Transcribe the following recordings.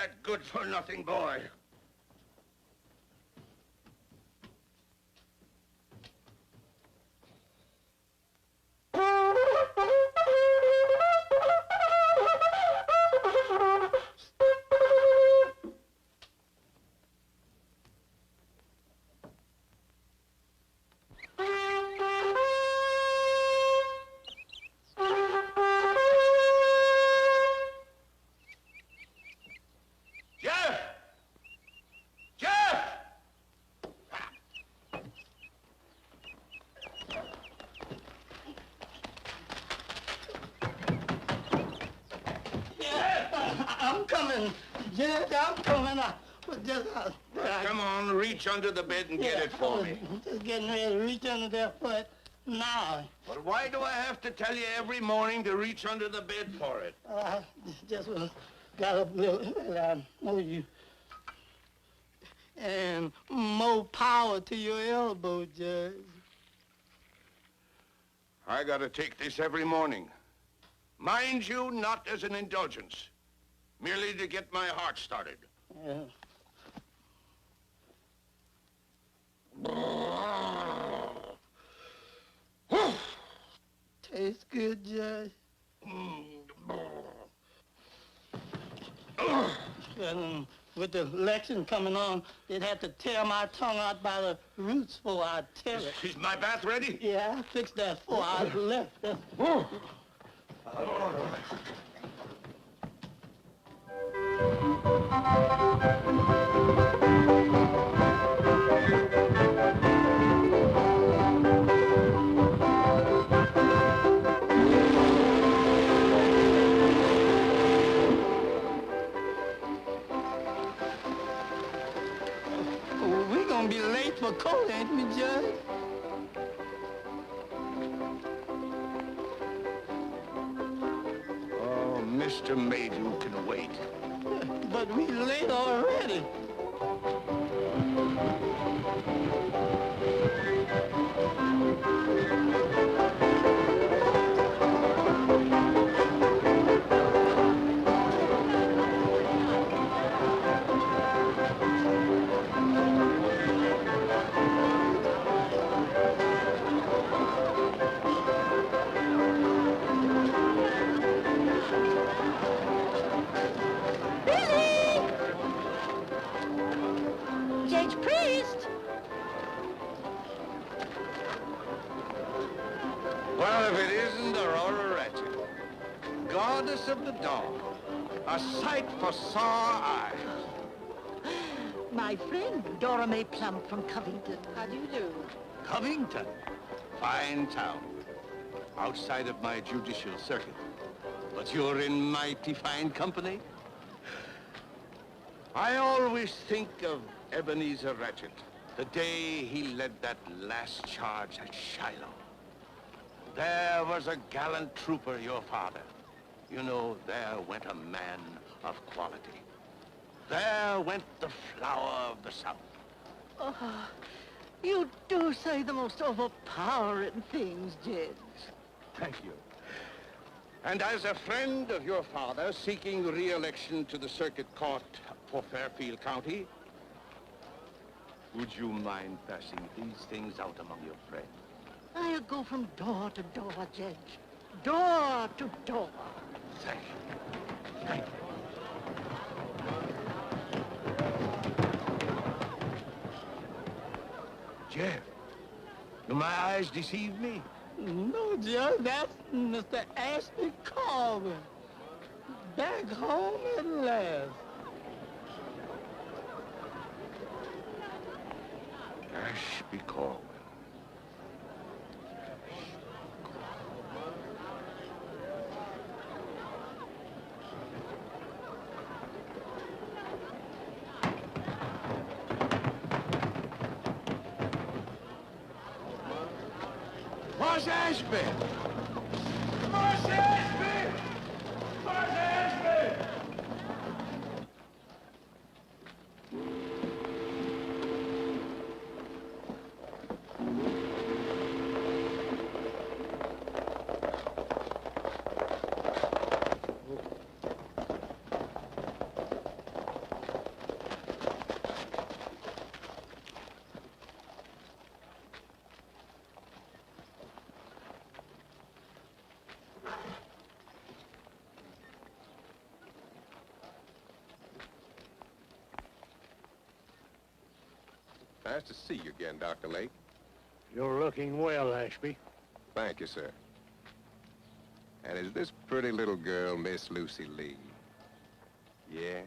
that good-for-nothing boy. I'm coming. Judge, I'm coming. Come on, reach under the bed and get it for me. Just getting ready to reach under there for it now. But why do I have to tell you every morning to reach under the bed for it? I just got up a little, and I know you. And more power to your elbow, Judge. I gotta take this every morning. Mind you, not as an indulgence. Merely to get my heart started. Yeah. Tastes good, Judge. And with the election coming on, they'd have to tear my tongue out by the roots before I tear it. Is my bath ready? Yeah, I fixed that before I left. We're gonna be late for court, ain't we, Judge? Oh, Mr. Maydew can wait. But we late already. Judge Priest! Well, if it isn't Aurora Ratchet, goddess of the dawn, a sight for sore eyes. My friend, Dora Mae Plump from Covington. How do you do? Covington, fine town, outside of my judicial circuit. But you're in mighty fine company. I always think of Ebenezer Ratchet, the day he led that last charge at Shiloh. There was a gallant trooper, your father. You know, there went a man of quality. There went the flower of the South. Oh, you do say the most overpowering things, Judge. Thank you. And as a friend of your father seeking re-election to the Circuit Court for Fairfield County, would you mind passing these things out among your friends? I'll go from door to door, Judge. Door to door. Thank you. Thank you. Jeff, do my eyes deceive me? No, Judge, that's Mr. Ashby Colvin. Back home at last. Ashby Colvin. Marsh Ashby! Marsh Ashby! Marsh Ashby! Nice to see you again, Dr. Lake. You're looking well, Ashby. Thank you, sir. And is this pretty little girl Miss Lucy Lee? Yes.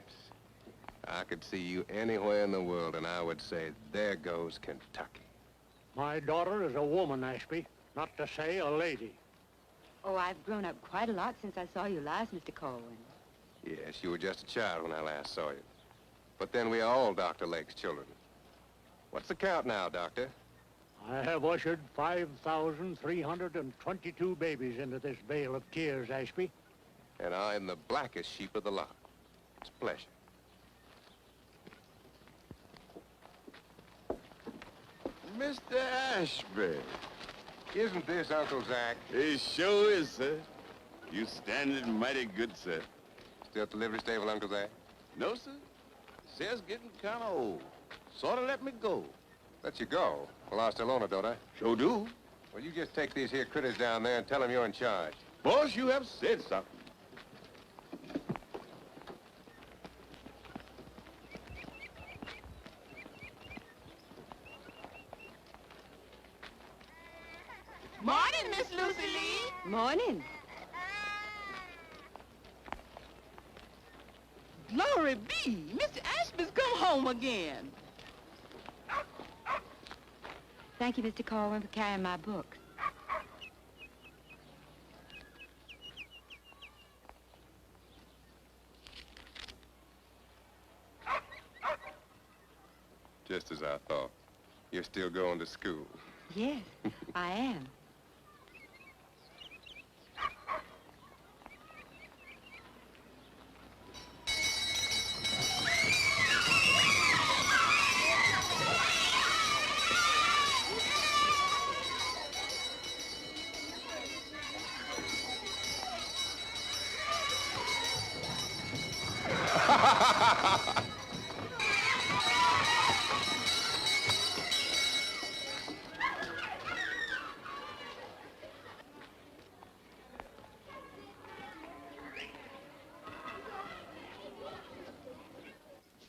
I could see you anywhere in the world, and I would say, there goes Kentucky. My daughter is a woman, Ashby, not to say a lady. Oh, I've grown up quite a lot since I saw you last, Mr. Corwin. Yes, you were just a child when I last saw you. But then we are all Dr. Lake's children. What's the count now, Doctor? I have ushered 5,322 babies into this vale of tears, Ashby. And I'm the blackest sheep of the lot. It's a pleasure. Mr. Ashby. Isn't this Uncle Zach? It sure is, sir. You standing mighty good, sir. Still at the livery stable, Uncle Zach? No, sir. Says getting kind of old. Sort of let me go. Let you go? Well, I still own it, don't I? Sure do. Well, you just take these here critters down there and tell them you're in charge. Boss, you have said something. Morning, Miss Lucy Lee. Morning. Glory be. Mr. Ashby's come home again. Thank you, Mr. Corwin, for carrying my books. Just as I thought. You're still going to school. Yes, I am.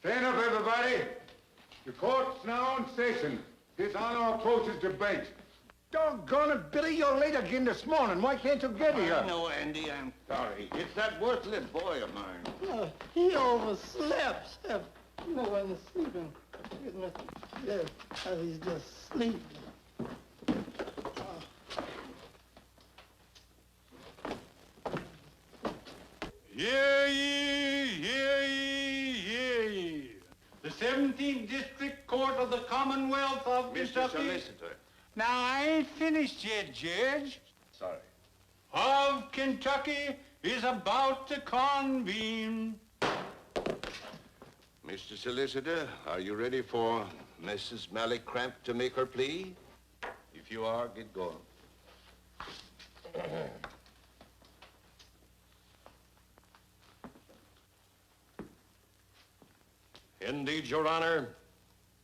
Stand up, everybody. The court's now in session. His Honor approaches debate. Doggone it, Billy, you're late again this morning. Why can't you get here? No, Andy, I'm sorry. It's that worthless boy of mine. He overslept, sir. You know, when he's sleeping. Yes, he's just sleeping. Hear ye, hear ye, hear ye. The 17th District Court of the Commonwealth of Mr. Kentucky. Solicitor. Now, I ain't finished yet, Judge. Sorry. Of Kentucky is about to convene. Mr. Solicitor, are you ready for Mrs. Mallicramp to make her plea? If you are, get going. Indeed, Your Honor,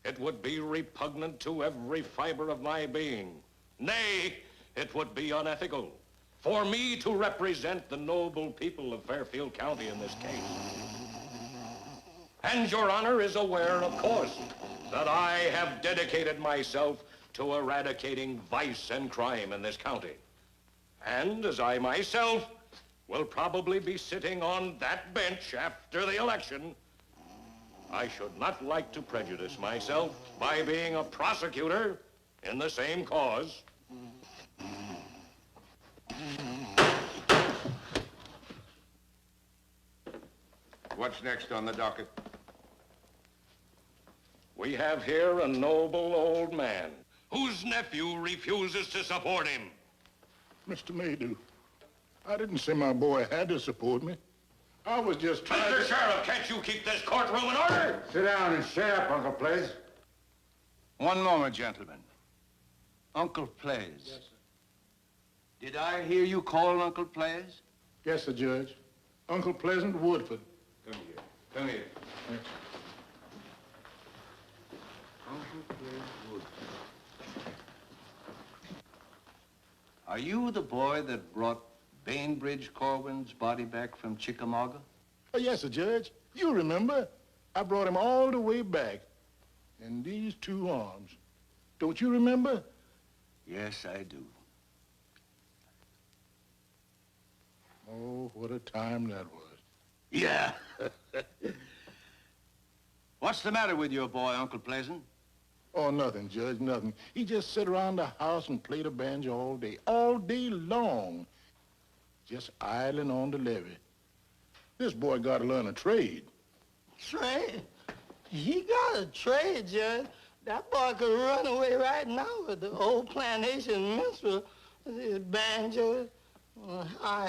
it would be repugnant to every fiber of my being. Nay, it would be unethical for me to represent the noble people of Fairfield County in this case. And Your Honor is aware, of course, that I have dedicated myself to eradicating vice and crime in this county. And as I myself will probably be sitting on that bench after the election, I should not like to prejudice myself by being a prosecutor in the same cause. What's next on the docket? We have here a noble old man whose nephew refuses to support him. Mr. Maydew, I didn't say my boy had to support me. I was just trying Mr. Sheriff, can't you keep this courtroom in order? Sit down and shut up, Uncle Plays. One moment, gentlemen. Uncle Plays. Yes, sir. Did I hear you call Uncle Plays? Yes, sir, Judge. Uncle Pleasant Woodford. Come here. Come here. Uncle Plays Woodford. Are you the boy that brought Bainbridge Corwin's body back from Chickamauga? Oh, yes, sir, Judge. You remember. I brought him all the way back. and these two arms. Don't you remember? Yes, I do. Oh, what a time that was. Yeah. What's the matter with your boy, Uncle Pleasant? Oh, nothing, Judge, nothing. He just sit around the house and play the banjo all day long. Just idling on the levee. This boy got to learn a trade. Trade? He got a trade, Judge. That boy could run away right now with the old plantation minstrel, his banjo.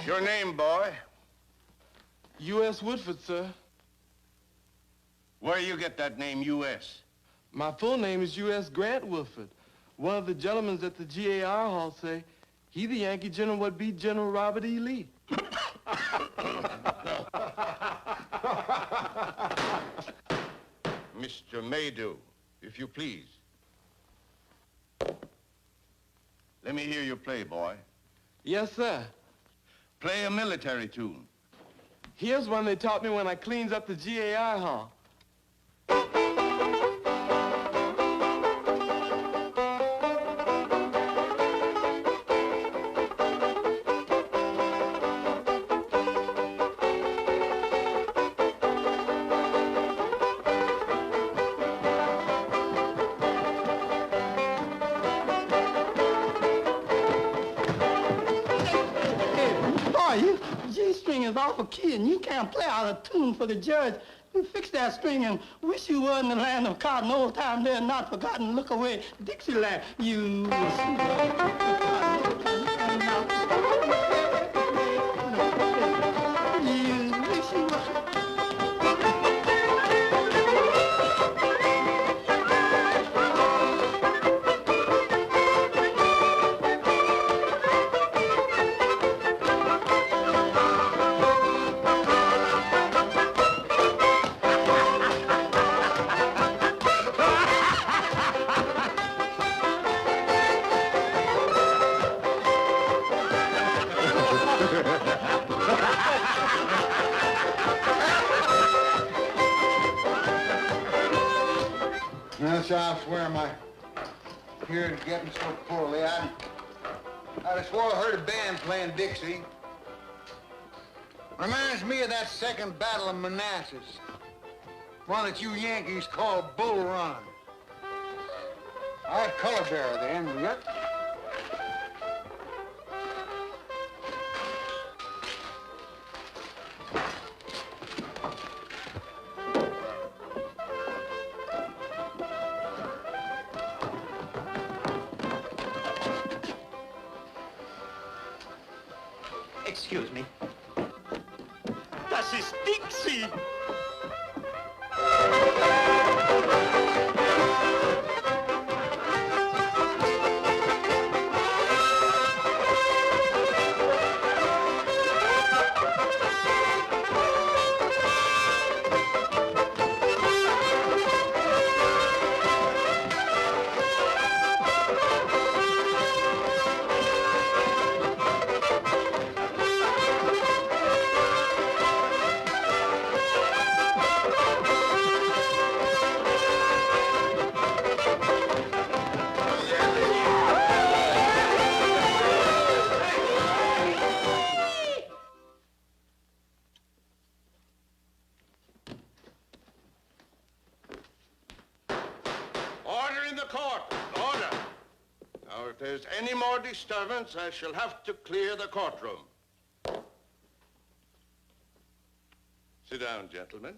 Your name, boy? U.S. Woodford, sir. Where you get that name, U.S.? My full name is U.S. Grant Woodford. One of the gentlemen at the GAR Hall say he the Yankee general what beat General Robert E. Lee. Mr. Maydew, if you please. Let me hear you play, boy. Yes, sir. Play a military tune. Here's one they taught me when I cleans up the GAR Hall. Is awful key, and you can't play out a tune for the judge. You fix that string and wish you were in the land of cotton, old time there, not forgotten. Look away, Dixieland. You wish you were. I swear my hearing's getting so poorly. I swore I heard a band playing Dixie. Reminds me of that second battle of Manassas. One that you Yankees call Bull Run. I had color bearer then, yep. Excuse me. Das ist Dixie. If there's any more disturbance, I shall have to clear the courtroom. Sit down, gentlemen.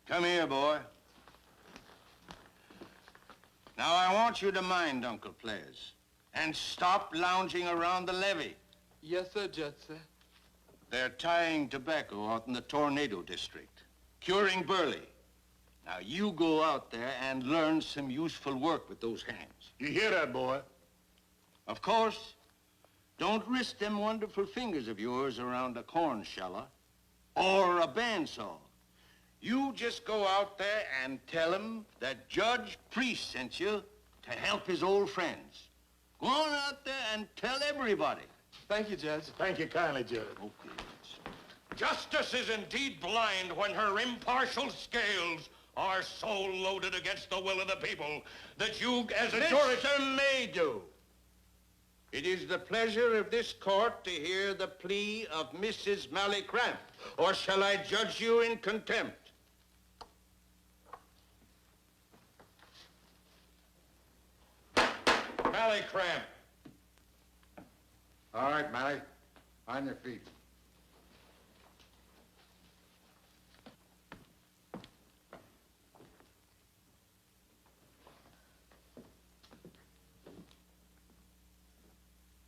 Come here, boy. Now, I want you to mind Uncle Ples and stop lounging around the levee. Yes, sir, Judge, sir. They're tying tobacco out in the Tornado District, curing burley. Now, you go out there and learn some useful work with those hands. You hear that, boy? Of course, don't risk them wonderful fingers of yours around a corn sheller or a bandsaw. You just go out there and tell him that Judge Priest sent you to help his old friends. Go on out there and tell everybody. Thank you, Judge. Thank you kindly, Judge. Okay. Justice is indeed blind when her impartial scales are so loaded against the will of the people that you, as a jury... Mr. Maydew, it is the pleasure of this court to hear the plea of Mrs. Mally Cramp, or shall I judge you in contempt? Mally Cramp. All right, Mally. On your feet.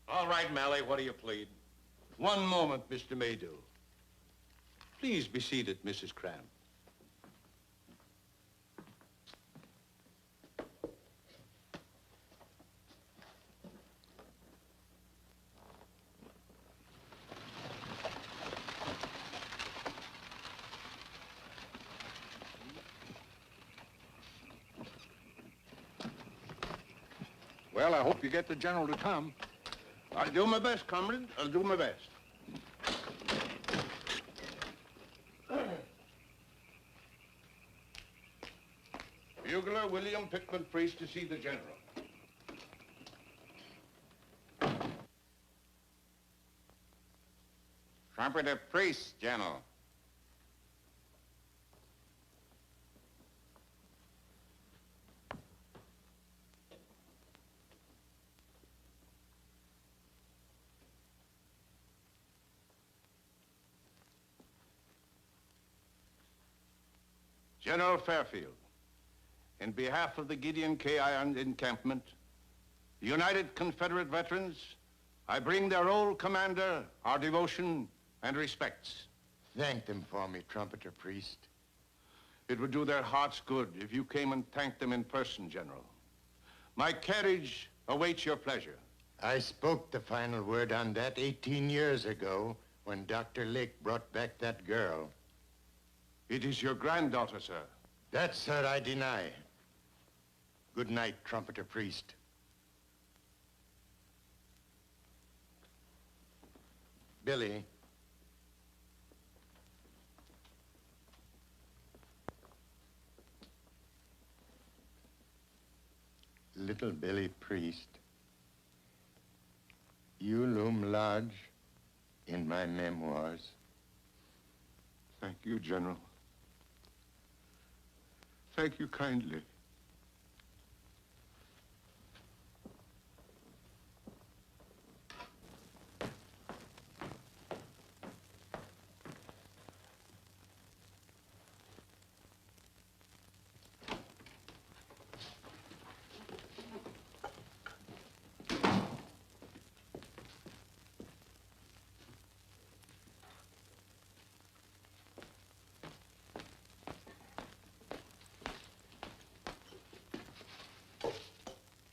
All right, Mally, what do you plead? One moment, Mr. Maydew. Please be seated, Mrs. Cramp. Well, I hope you get the general to come. I'll do my best, comrade. I'll do my best. Bugler William Pickman Priest to see the general. Trumpeter Priest, General. General Fairfield, in behalf of the Gideon K. Irons encampment, the United Confederate Veterans, I bring their old commander our devotion and respects. Thank them for me, Trumpeter Priest. It would do their hearts good if you came and thanked them in person, General. My carriage awaits your pleasure. I spoke the final word on that 18 years ago when Dr. Lake brought back that girl. It is your granddaughter, sir. That, sir, I deny. Good night, Trumpeter Priest. Billy. Little Billy Priest. You loom large in my memoirs. Thank you, General. Thank you kindly.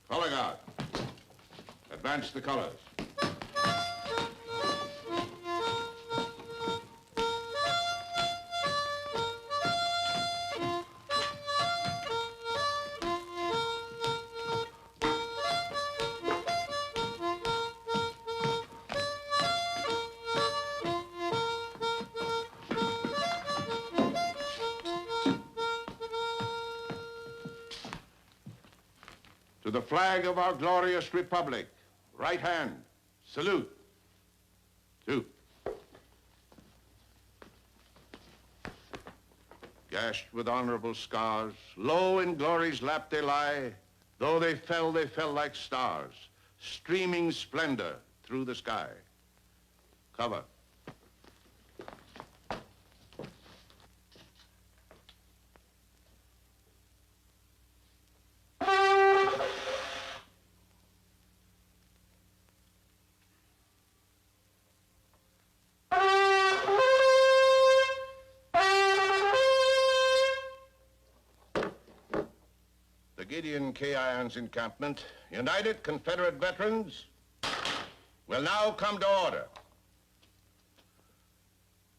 Color guard. Advance the colors. To the flag of our glorious republic, right hand, salute. Two. Gashed with honorable scars, low in glory's lap they lie. Though they fell like stars, streaming splendor through the sky. Cover. Gideon K. Irons encampment, United Confederate Veterans, will now come to order.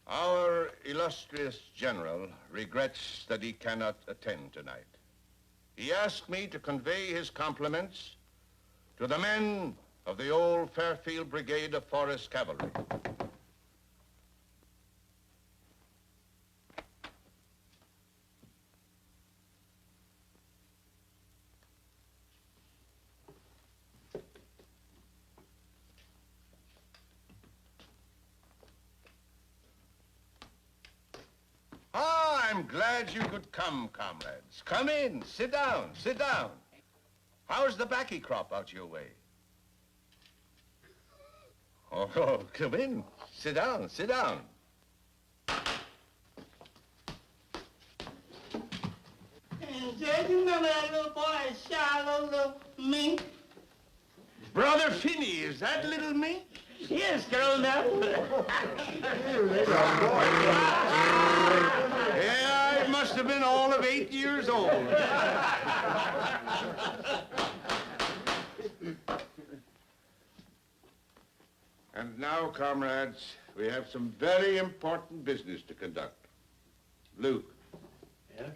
Our illustrious general regrets that he cannot attend tonight. He asked me to convey his compliments to the men of the old Fairfield Brigade of Forest Cavalry. I'm glad you could come, comrades. Come in, sit down, sit down. How's the baccy crop out your way? Oh, come in, sit down, sit down. And Judge, you remember that little boy, Shiloh, little me? Brother Finney, is that little me? Yes, girl, now. Yeah, I must have been all of 8 years old. And now, comrades, we have some very important business to conduct. Luke. Yeah?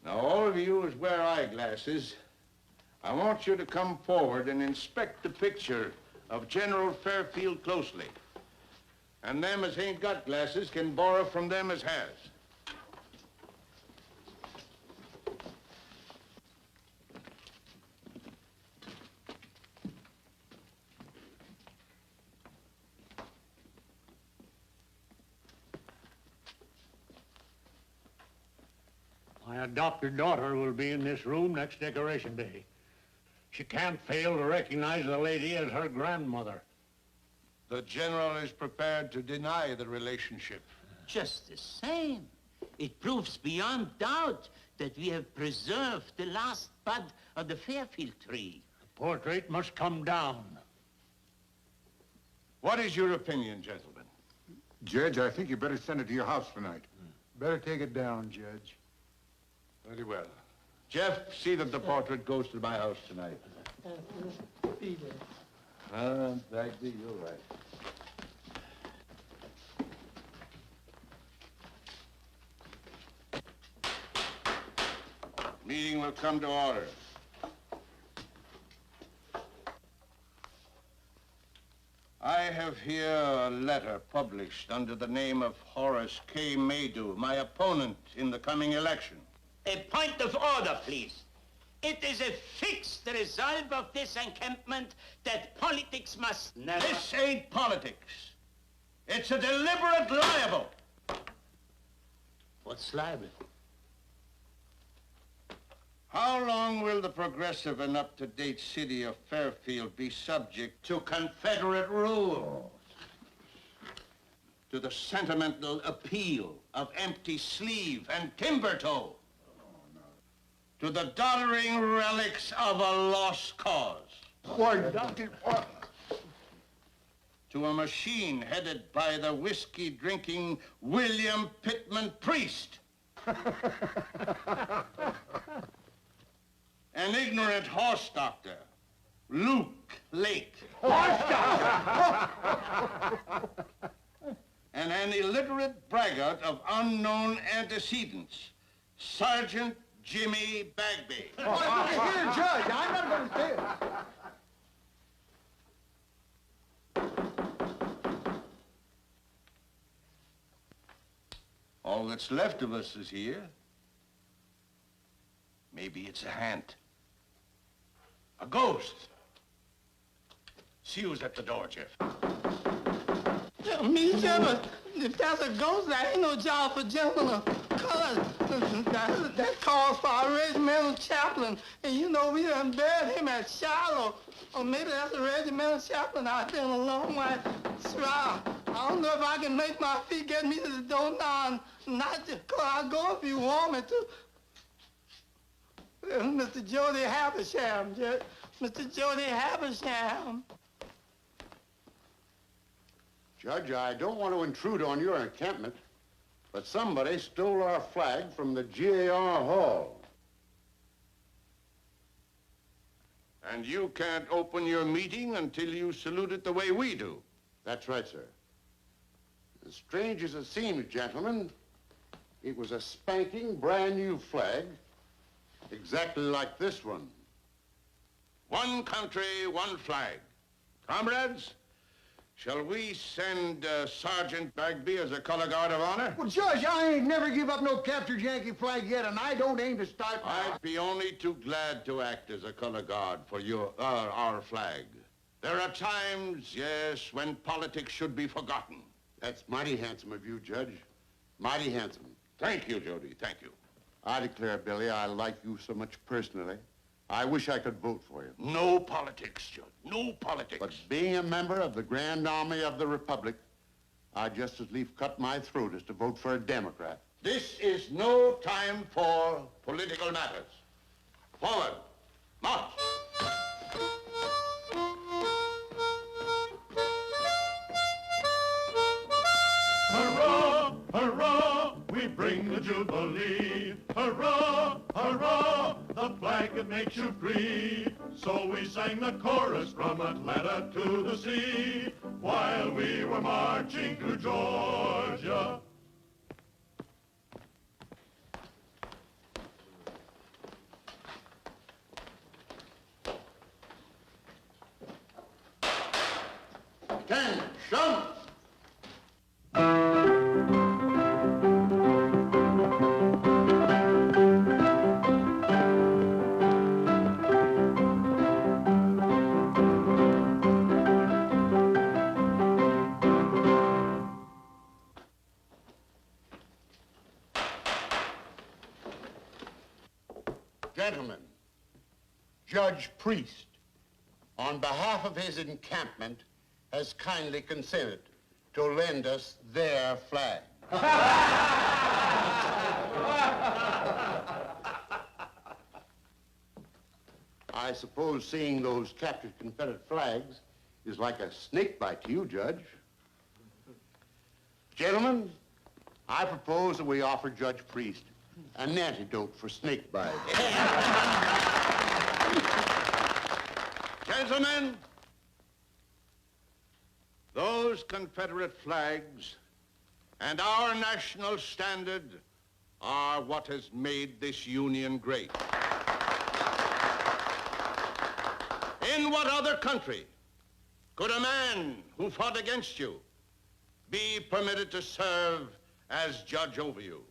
Now, all of you as wear eyeglasses, I want you to come forward and inspect the picture of General Fairfield closely. And them as ain't got glasses can borrow from them as has. My adopted daughter will be in this room next Decoration Day. She can't fail to recognize the lady as her grandmother. The General is prepared to deny the relationship. Just the same, it proves beyond doubt that we have preserved the last bud of the Fairfield tree. The portrait must come down. What is your opinion, gentlemen? Judge, I think you better send it to your house tonight. Better take it down, Judge. Very well. Jeff, see that the portrait goes to my house tonight. Bagby, you're right. Meeting will come to order. I have here a letter published under the name of Horace K. Maydew, my opponent in the coming election. A point of order, please. It is a fixed resolve of this encampment that politics must never... This ain't politics. It's a deliberate libel. What's libel? How long will the progressive and up-to-date city of Fairfield be subject to Confederate rule? To the sentimental appeal of empty sleeve and timber toe? To the doddering relics of a lost cause? Why, Doctor, To a machine headed by the whiskey-drinking William Pittman Priest? An ignorant horse doctor, Luke Lake. Horse doctor! And an illiterate braggart of unknown antecedents, Sergeant Jimmy Bagby. Here, Judge, I'm not going to stay. All that's left of us is here. Maybe it's a haunt. A ghost. See who's at the door, Jeff. Me, Jeff, if that's a ghost, that ain't no job for gentlemen of color. That calls for our regimental chaplain. And you know, we done buried him at Shiloh. Or maybe that's a regimental chaplain out there in a long white shroud. I don't know if I can make my feet get me to the door now. Not just, I'll go if you want me to. Mr. Jody Habersham, Mr. Jody Habersham. Judge, I don't want to intrude on your encampment, but somebody stole our flag from the GAR Hall. And you can't open your meeting until you salute it the way we do. That's right, sir. As strange as it seems, gentlemen, it was a spanking brand new flag, exactly like this one. One country, one flag. Comrades, shall we send Sergeant Bagby as a color guard of honor? Well, Judge, I ain't never give up no captured Yankee flag yet, and I don't aim to start... I'd be only too glad to act as a color guard for our flag. There are times, yes, when politics should be forgotten. That's mighty handsome of you, Judge. Mighty handsome. Thank you, Jody, thank you. I declare, Billy, I like you so much personally. I wish I could vote for you. No politics, Judge, no politics. But being a member of the Grand Army of the Republic, I'd just as lief cut my throat as to vote for a Democrat. This is no time for political matters. Forward, march. Hurrah, hurrah, we bring the Jubilee. Hurrah, hurrah, the flag that makes you free. So we sang the chorus from Atlanta to the sea while we were marching to Georgia. Attention! Gentlemen, Judge Priest, on behalf of his encampment, has kindly consented to lend us their flag. I suppose seeing those captured Confederate flags is like a snake bite to you, Judge. Gentlemen, I propose that we offer Judge Priest an antidote for snake bite. Gentlemen, those Confederate flags and our national standard are what has made this Union great. In what other country could a man who fought against you be permitted to serve as judge over you,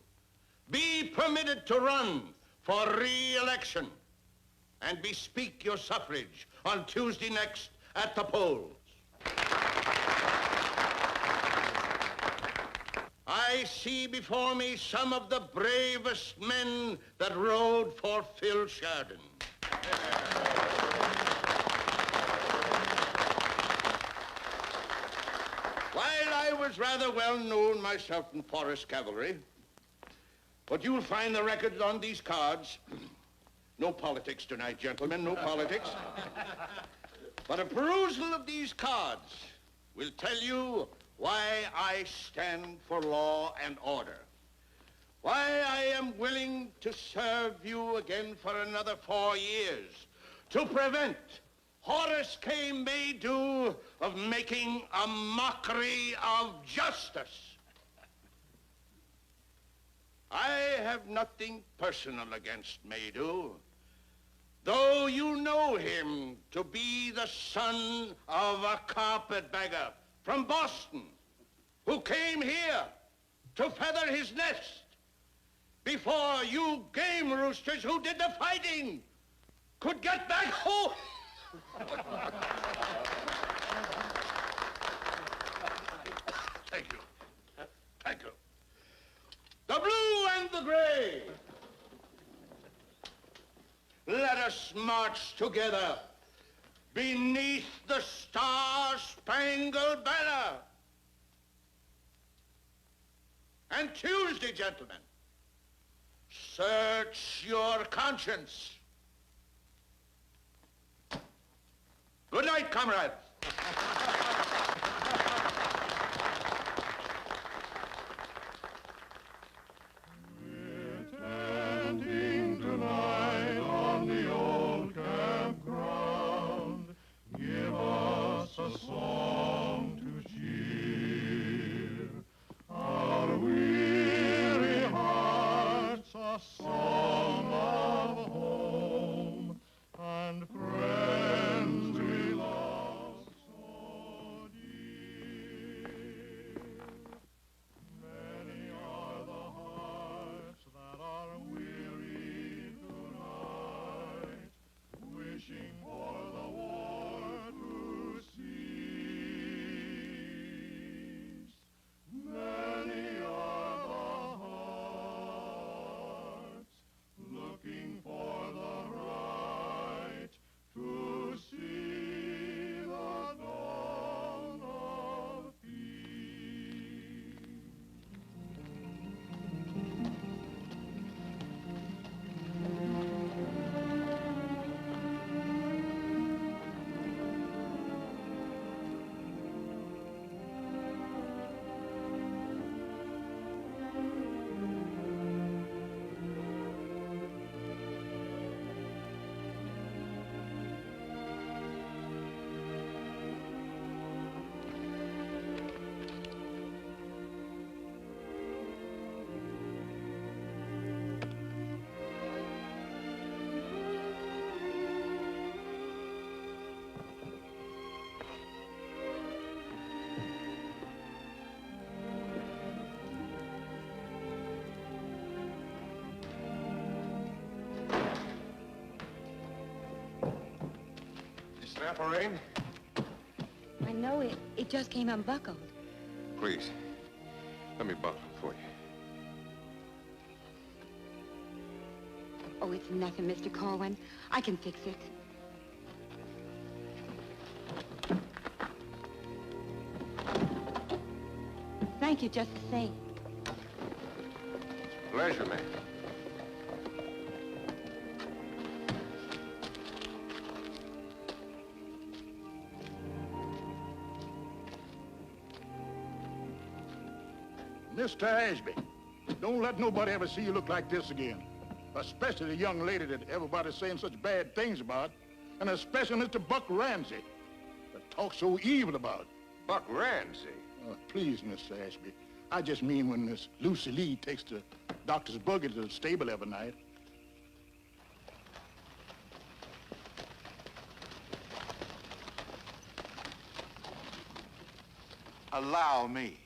be permitted to run for re-election, and bespeak your suffrage on Tuesday next at the polls? I see before me some of the bravest men that rode for Phil Sheridan. While I was rather well known myself in Forest Cavalry, but you'll find the records on these cards. No politics tonight, gentlemen, no politics. But a perusal of these cards will tell you why I stand for law and order, why I am willing to serve you again for another 4 years, to prevent Horace K. Maydew of making a mockery of justice. I have nothing personal against Maydew, though you know him to be the son of a carpetbagger from Boston who came here to feather his nest before you game roosters who did the fighting could get back home. Thank you. Thank you. The blue and the gray. Let us march together beneath the star-spangled banner. And Tuesday, gentlemen, search your conscience. Good night, comrades. Standing tonight on the old campground, give us a song to cheer our weary hearts, a song of home and friends we love so Sample rain? I know it. It just came unbuckled. Please, let me buckle it for you. Oh, it's nothing, Mr. Corwin. I can fix it. Thank you just the same. Pleasure, man. Mr. Ashby, don't let nobody ever see you look like this again. Especially the young lady that everybody's saying such bad things about. And especially Mr. Buck Ramsey, that talks so evil about. Buck Ramsey? Please, Mr. Ashby. I just mean when Miss Lucy Lee takes the doctor's buggy to the stable every night. Allow me.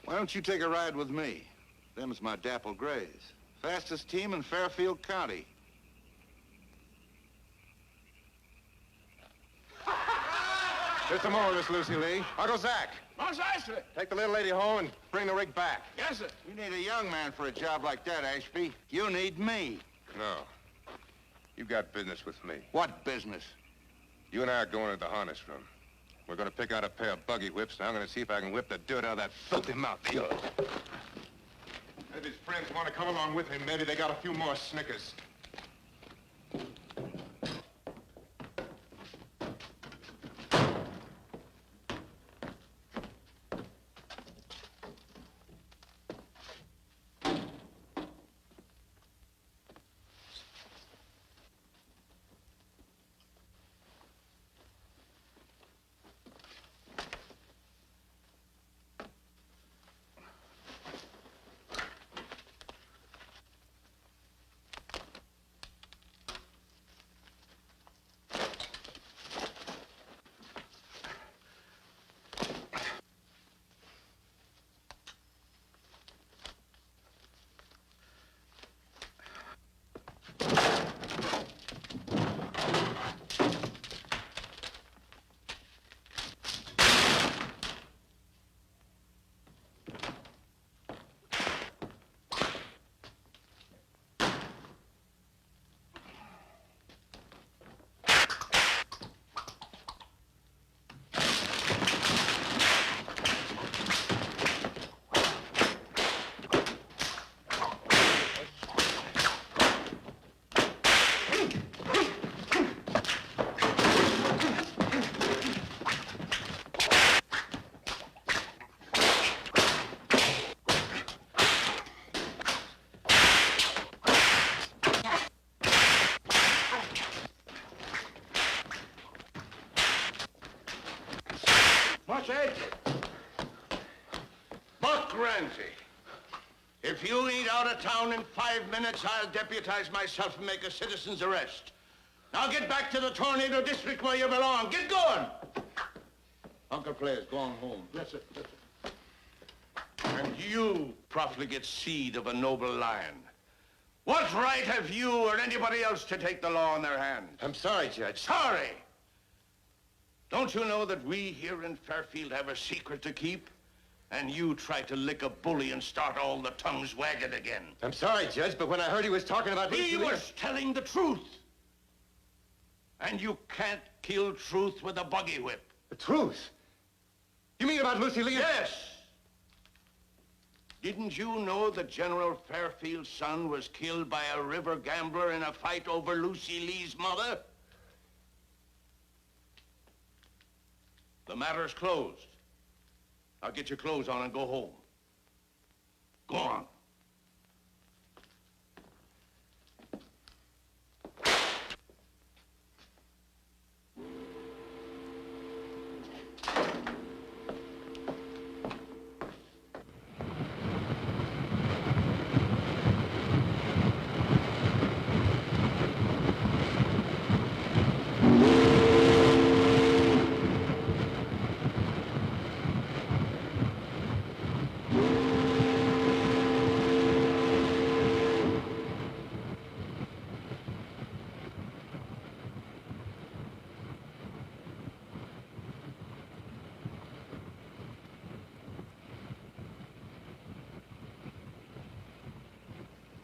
Why don't you take a ride with me? Them's my dapple grays. Fastest team in Fairfield County. Just a moment, Miss Lucy Lee. Uncle Zach. Mons Eisley! Take the little lady home and bring the rig back. Yes, sir. You need a young man for a job like that, Ashby. You need me. No. You got business with me. What business? You and I are going to the harness room. We're going to pick out a pair of buggy whips, and I'm going to see if I can whip the dirt out of that filthy mouth of yours. If his friends want to come along with him, maybe they got a few more Snickers. Buck Ramsey. If you ain't out of town in 5 minutes, I'll deputize myself and make a citizen's arrest. Now get back to the Tornado District where you belong. Get going! Uncle Player's gone home. Yes, sir. Yes, sir. And you, profligate seed of a noble lion. What right have you or anybody else to take the law in their hands? I'm sorry, Judge. Sorry? Don't you know that we here in Fairfield have a secret to keep? And you try to lick a bully and start all the tongues wagging again. I'm sorry, Judge, but when I heard he was talking about... He was telling the truth. And you can't kill truth with a buggy whip. The truth? You mean about Lucy Lee? Yes. Didn't you know that General Fairfield's son was killed by a river gambler in a fight over Lucy Lee's mother? The matter's closed. Now get your clothes on and go home. Go on.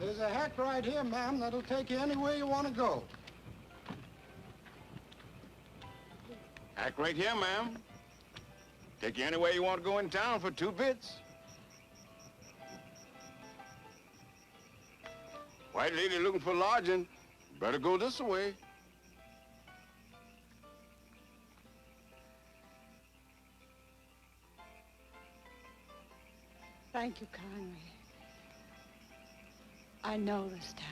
There's a hack right here, ma'am, that'll take you anywhere you want to go. Hack right here, ma'am. Take you anywhere you want to go in town for 2 bits. White lady looking for lodging. Better go this way. Thank you kindly. I know this town.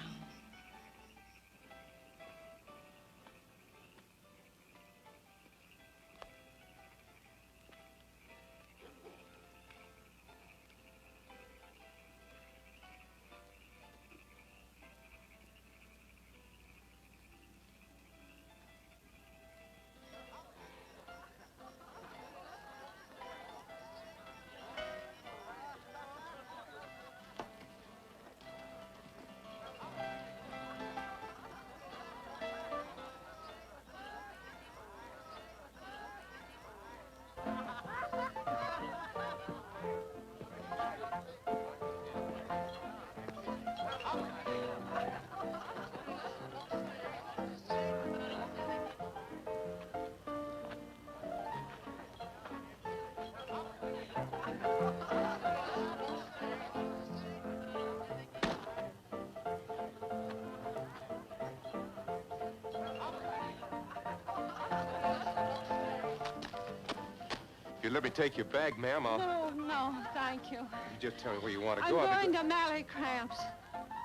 If you let me take your bag, ma'am, I'll... No, thank you. You just tell me where you want to I'm go. going to Mally Cramps,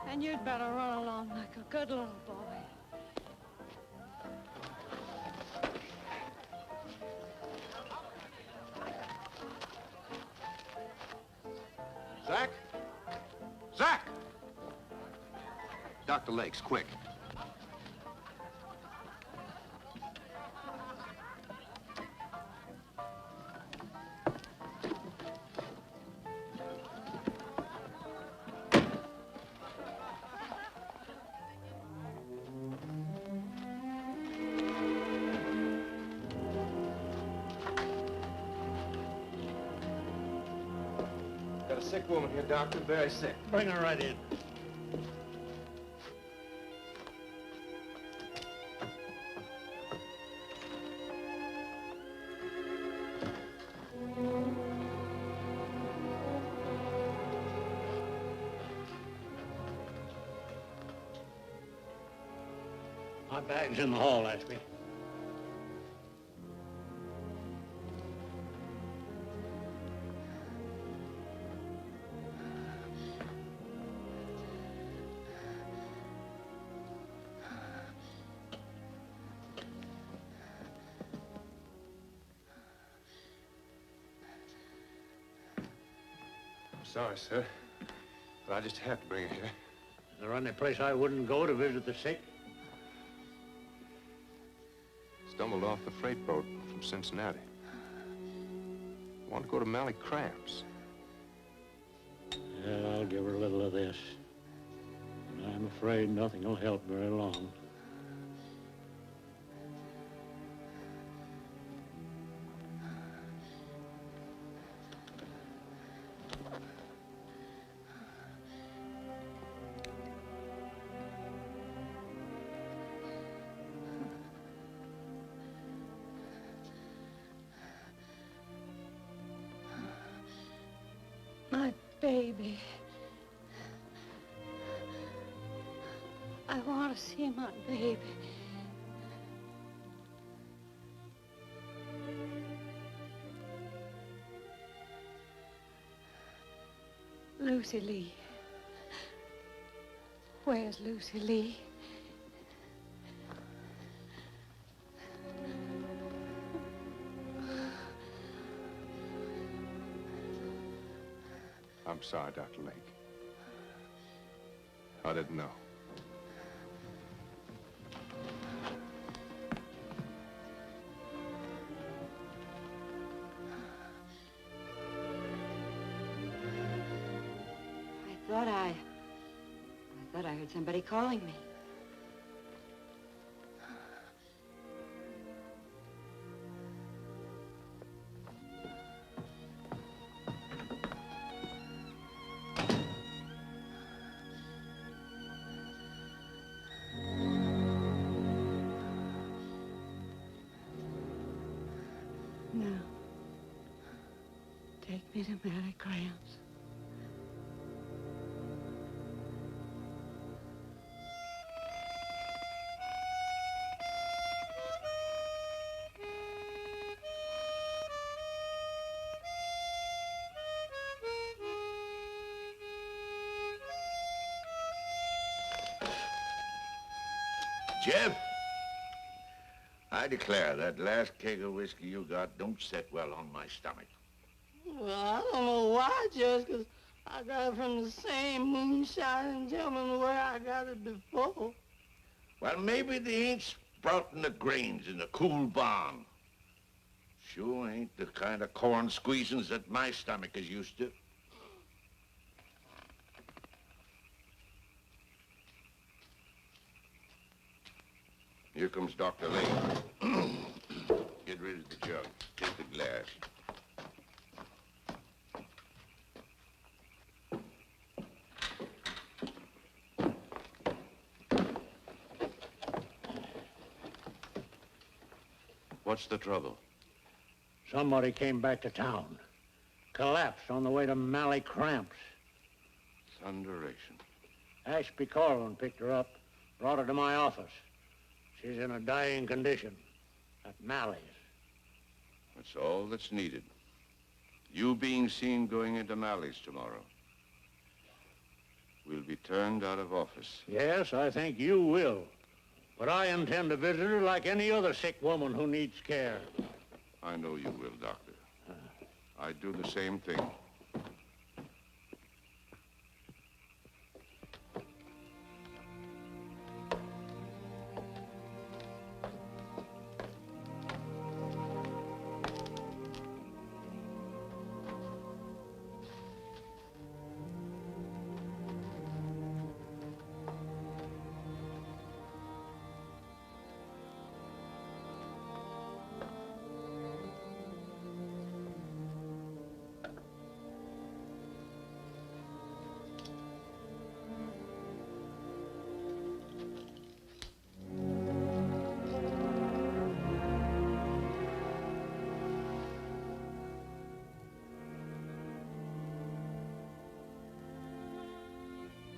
and you'd better run along like a good little boy. Zach? Zach! Dr. Lakes, quick. Got a sick woman here, doctor, very sick. Bring her right in. My bag's in the hall, Ashby. Sorry, sir. But I just have to bring her here. Is there any place I wouldn't go to visit the sick? Stumbled off the freight boat from Cincinnati. Want to go to Mally Cramps. Yeah, I'll give her a little of this. And I'm afraid nothing will help very long. My baby. I want to see my baby. Lucy Lee. Where's Lucy Lee? I'm sorry, Dr. Lake. I didn't know. I thought I heard somebody calling me. Take me to Mary Gramps. Jeff, I declare that last keg of whiskey you got don't set well on my stomach. Well, I don't know why, Judge, 'cause I got it from the same moonshine gentleman where I got it before. Well, maybe they ain't sprouting the grains in the cool barn. Sure ain't the kind of corn squeezings that my stomach is used to. Here comes Dr. Lane. Get rid of the jug. Take the glass. What's the trouble? Somebody came back to town. Collapsed on the way to Mally Cramps. Thunderation. Ashby Corwin picked her up, brought her to my office. She's in a dying condition at Mally's. That's all that's needed. You being seen going into Mally's tomorrow. We'll be turned out of office. Yes, I think you will. But I intend to visit her like any other sick woman who needs care. I know you will, Doctor. I'd do the same thing.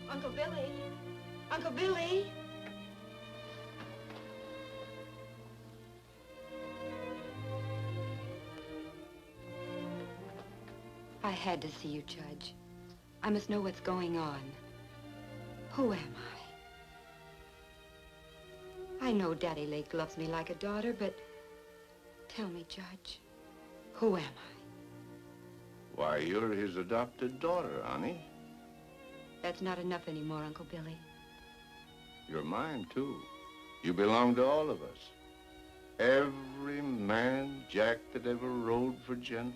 Uncle Billy. Uncle Billy. I had to see you, Judge. I must know what's going on. Who am I? I know Daddy Lake loves me like a daughter, but tell me, Judge, who am I? Why, you're his adopted daughter, honey. That's not enough anymore, Uncle Billy. You're mine, too. You belong to all of us. Every man Jack that ever rode for General.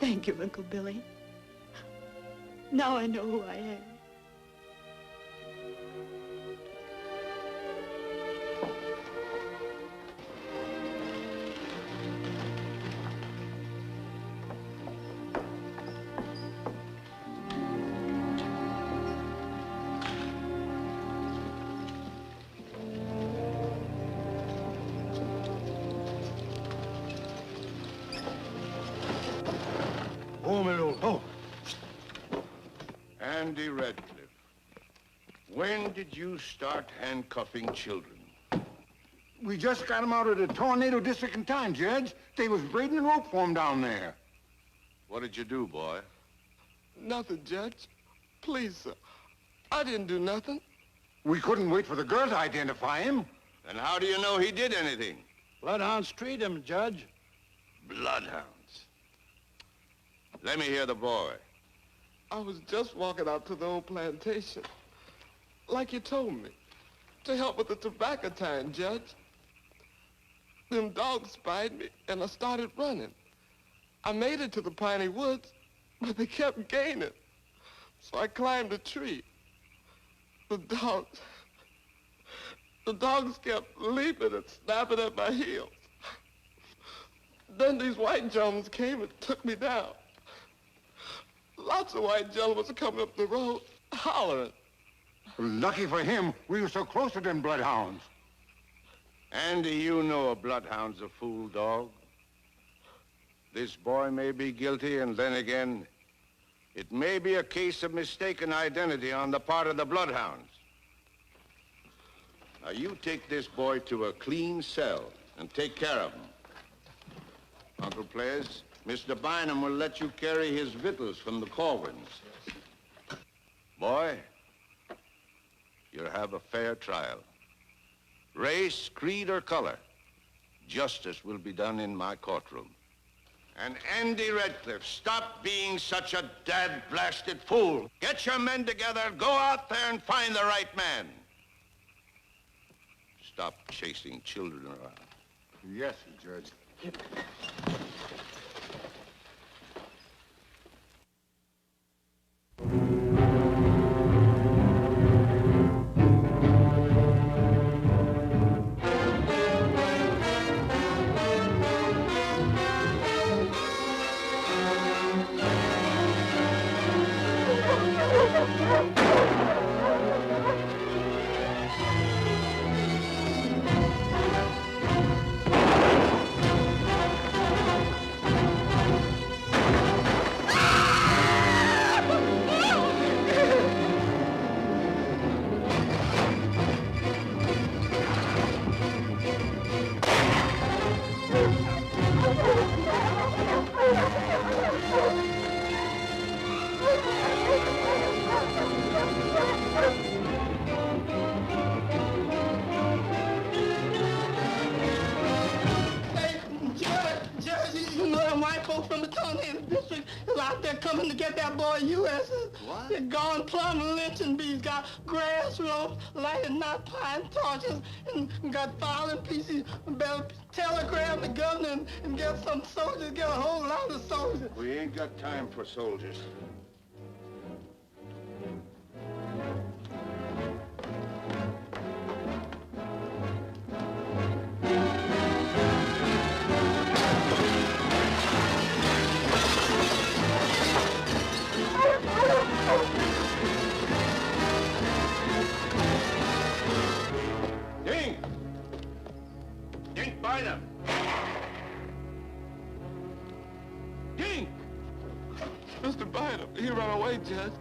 Thank you, Uncle Billy. Now I know who I am. Andy Redcliffe, when did you start handcuffing children? We just got them out of the tornado district in time, Judge. They was braiding a rope for 'em down there. What did you do, boy? Nothing, Judge. Please, sir. I didn't do nothing. We couldn't wait for the girl to identify him. Then how do you know he did anything? Bloodhounds treat him, Judge. Bloodhounds. Let me hear the boy. I was just walking out to the old plantation, like you told me, to help with the tobacco time, Judge. Them dogs spied me, and I started running. I made it to the piney woods, but they kept gaining. So I climbed a tree. The dogs kept leaping and snapping at my heels. Then these white gentlemen came and took me down. Lots of white gentlemen were coming up the road, hollering. Lucky for him, we were so close to them bloodhounds. Andy, you know a bloodhound's a fool dog. This boy may be guilty, and then again, it may be a case of mistaken identity on the part of the bloodhounds. Now, you take this boy to a clean cell and take care of him. Uncle Players, Mr. Bynum will let you carry his victuals from the Corwins. Boy, you'll have a fair trial. Race, creed, or color, justice will be done in my courtroom. And Andy Redcliffe, stop being such a dad-blasted fool. Get your men together, go out there and find the right man. Stop chasing children around. Yes, Judge. From the tornado district is out there coming to get that boy U.S. What? They're gone plumb lynching bees, got grass ropes, lighted knot pine torches, and got filing pieces. Better telegram the governor and get some soldiers, get a whole lot of soldiers. We ain't got time for soldiers. Dink Bynum! Dink! Mr. Bynum, he ran away, Judge.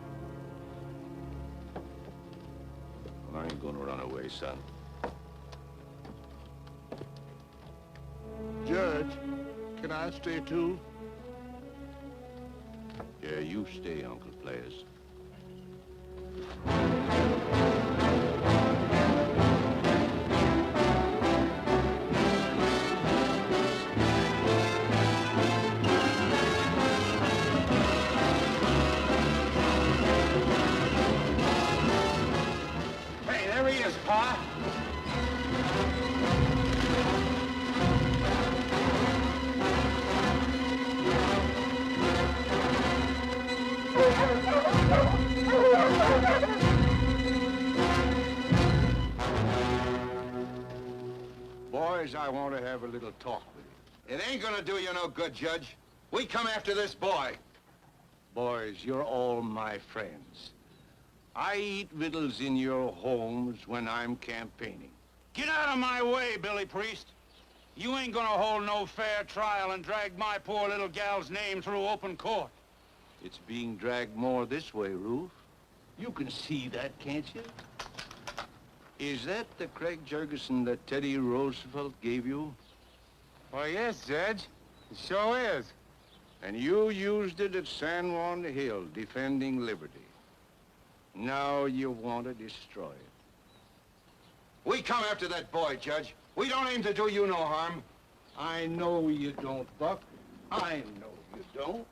I ain't gonna run away, son. Judge, can I stay too? Yeah, you stay, Uncle Players. Hey, there he is, Pa. Boys, I want to have a little talk with you. It ain't gonna do you no good, Judge. We come after this boy. Boys, you're all my friends. I eat victuals in your homes when I'm campaigning. Get out of my way, Billy Priest. You ain't gonna hold no fair trial and drag my poor little gal's name through open court. It's being dragged more this way, Ruth. You can see that, can't you? Is that the Craig Jurgensen that Teddy Roosevelt gave you? Why, yes, Judge. It sure is. And you used it at San Juan Hill, defending liberty. Now you want to destroy it. We come after that boy, Judge. We don't aim to do you no harm. I know you don't, Buck. I know you don't.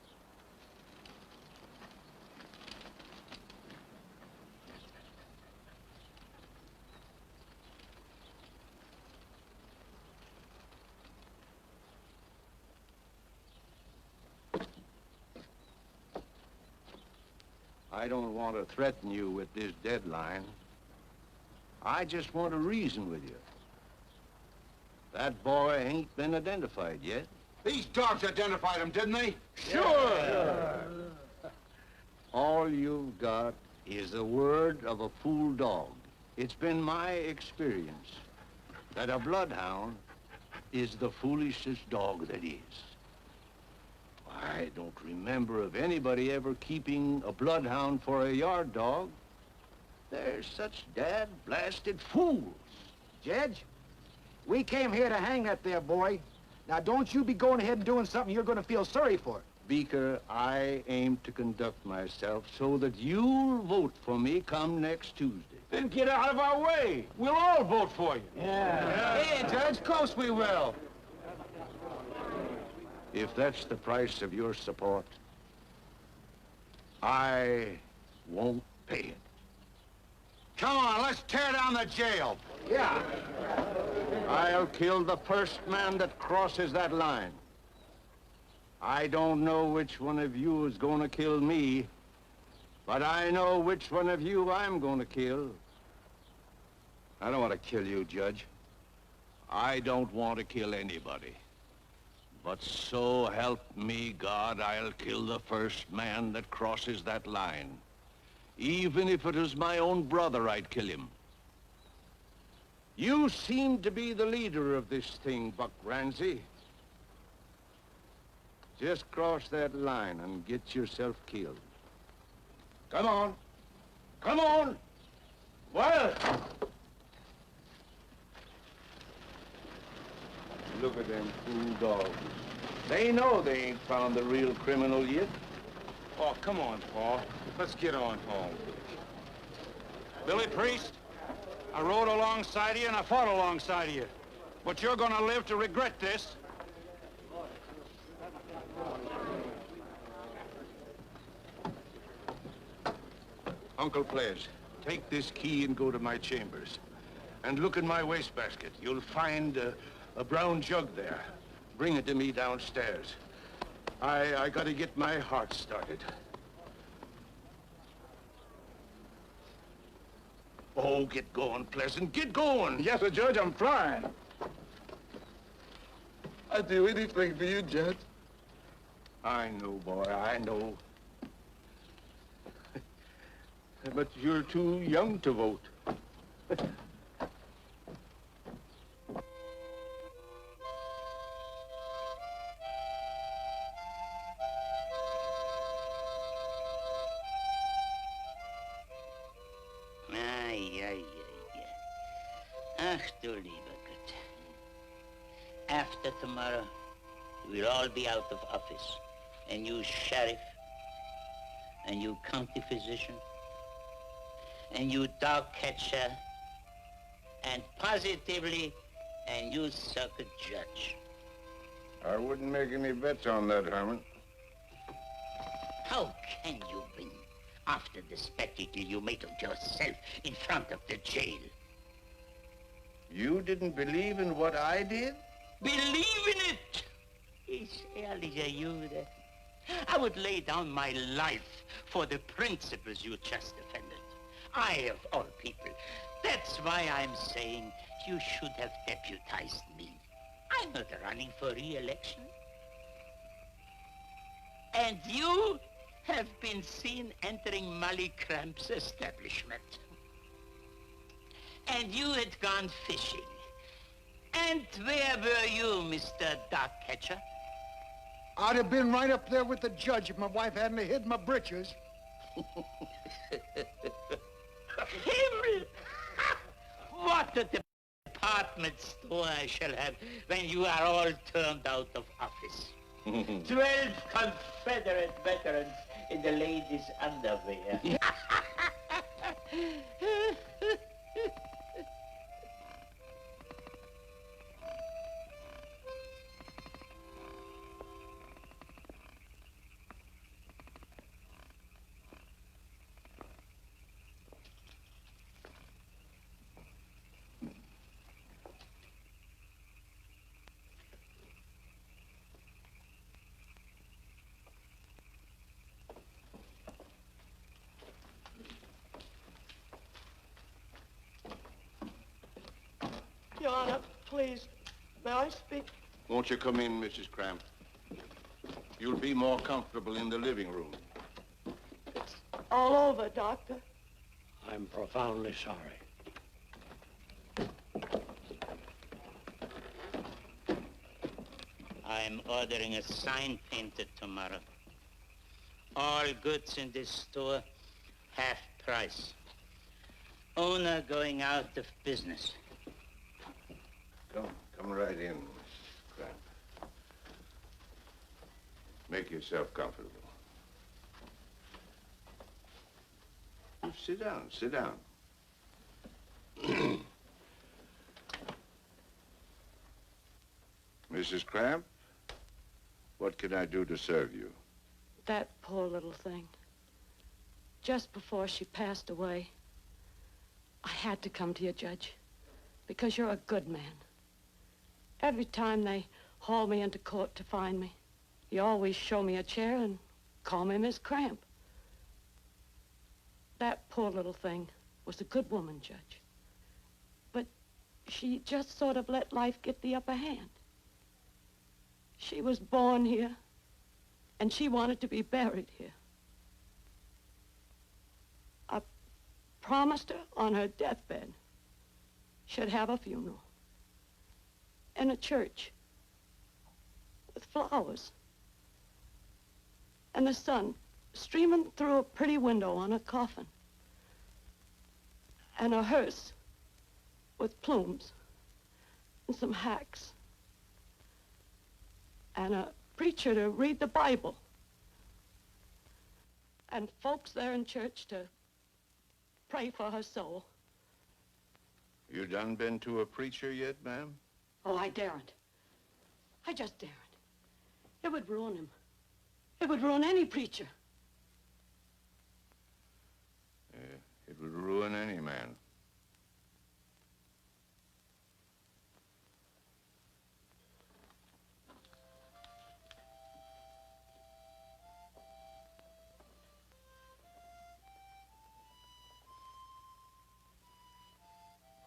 I don't want to threaten you with this deadline. I just want to reason with you. That boy ain't been identified yet. These dogs identified him, didn't they? Sure. All you've got is the word of a fool dog. It's been my experience that a bloodhound is the foolishest dog that is. I don't remember of anybody ever keeping a bloodhound for a yard dog. They're such dad-blasted fools. Judge, we came here to hang that there boy. Now, don't you be going ahead and doing something you're going to feel sorry for. Beaker, I aim to conduct myself so that you'll vote for me come next Tuesday. Then get out of our way. We'll all vote for you. Hey, Judge, of course we will. If that's the price of your support, I won't pay it. Come on, let's tear down the jail. Yeah. I'll kill the first man that crosses that line. I don't know which one of you is going to kill me, but I know which one of you I'm going to kill. I don't want to kill you, Judge. I don't want to kill anybody. But so help me God, I'll kill the first man that crosses that line. Even if it is my own brother, I'd kill him. You seem to be the leader of this thing, Buck Ramsey. Just cross that line and get yourself killed. Come on. Come on. Well. Look at them fool dogs. They know they ain't found the real criminal yet. Oh, come on, Paul. Let's get on home. Billy Priest, I rode alongside you and I fought alongside you. But you're gonna live to regret this. Uncle Ples, take this key and go to my chambers. And look in my wastebasket. You'll find a brown jug there. Bring it to me downstairs. I gotta get my heart started. Oh, get going, Pleasant. Get going. Yes, sir, Judge, I'm flying. I'd do anything for you, Judge. I know, boy, I know. But you're too young to vote. Ach, du lieber Gott. After tomorrow, we'll all be out of office. And you sheriff, and you county physician, and you dog catcher, and positively, and you circuit judge. I wouldn't make any bets on that, Herman. How can you win after the spectacle you made of yourself in front of the jail? You didn't believe in what I did? Believe in it! It's early, you there. I would lay down my life for the principles you just defended. I, of all people. That's why I'm saying you should have deputized me. I'm not running for re-election. And you have been seen entering Molly Cramp's establishment. And you had gone fishing. And where were you, Mr. Dog Catcher? I'd have been right up there with the judge if my wife hadn't hid my britches. Himmel! What a department store I shall have when you are all turned out of office. 12 Confederate veterans in the ladies' underwear. please, may I speak? Won't you come in, Mrs. Cramp? You'll be more comfortable in the living room. All over, Doctor. I'm profoundly sorry. I'm ordering a sign painted tomorrow. All goods in this store, half price. Owner going out of business. Come right in, Mrs. Cramp. Make yourself comfortable. You sit down, sit down. Mrs. Cramp, what can I do to serve you? That poor little thing. Just before she passed away, I had to come to you, Judge, because you're a good man. Every time they haul me into court to find me, you always show me a chair and call me Miss Cramp. That poor little thing was a good woman, Judge. But she just sort of let life get the upper hand. She was born here, and she wanted to be buried here. I promised her on her deathbed she'd have a funeral in a church with flowers and the sun streaming through a pretty window on a coffin, and a hearse with plumes and some hacks, and a preacher to read the Bible, and folks there in church to pray for her soul. You done been to a preacher yet, ma'am? Oh, I daren't. I just daren't. It would ruin him. It would ruin any preacher. It would ruin any man.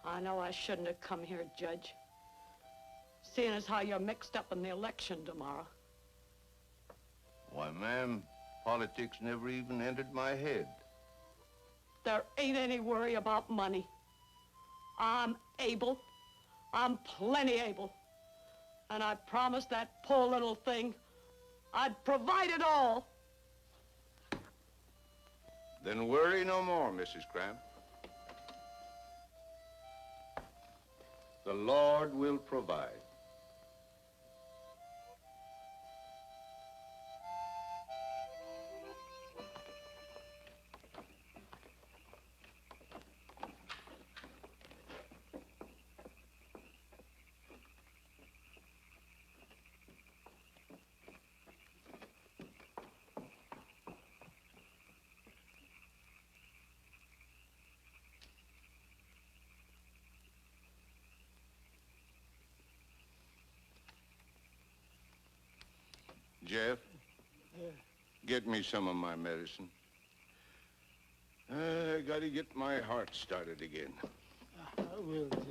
I know I shouldn't have come here, Judge, seeing as how you're mixed up in the election tomorrow. Why, ma'am, politics never even entered my head. There ain't any worry about money. I'm able. I'm plenty able. And I promised that poor little thing I'd provide it all. Then worry no more, Mrs. Cramp. The Lord will provide. Jeff, get me some of my medicine. I gotta get my heart started again. I will, Judge.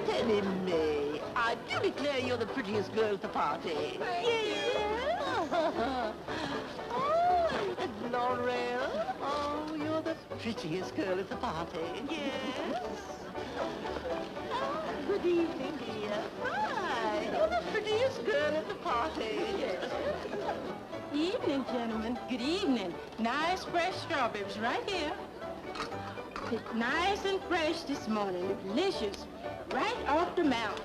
Teddy May, I do declare you're the prettiest girl at the party. Yes. Oh, and Laurel. Oh, you're the prettiest girl at the party. Yes. Oh, good evening, dear. Hi, you're the prettiest girl at the party. Yes. Evening, gentlemen. Good evening. Nice fresh strawberries right here. Picked nice and fresh this morning. Delicious. Right off the mountain.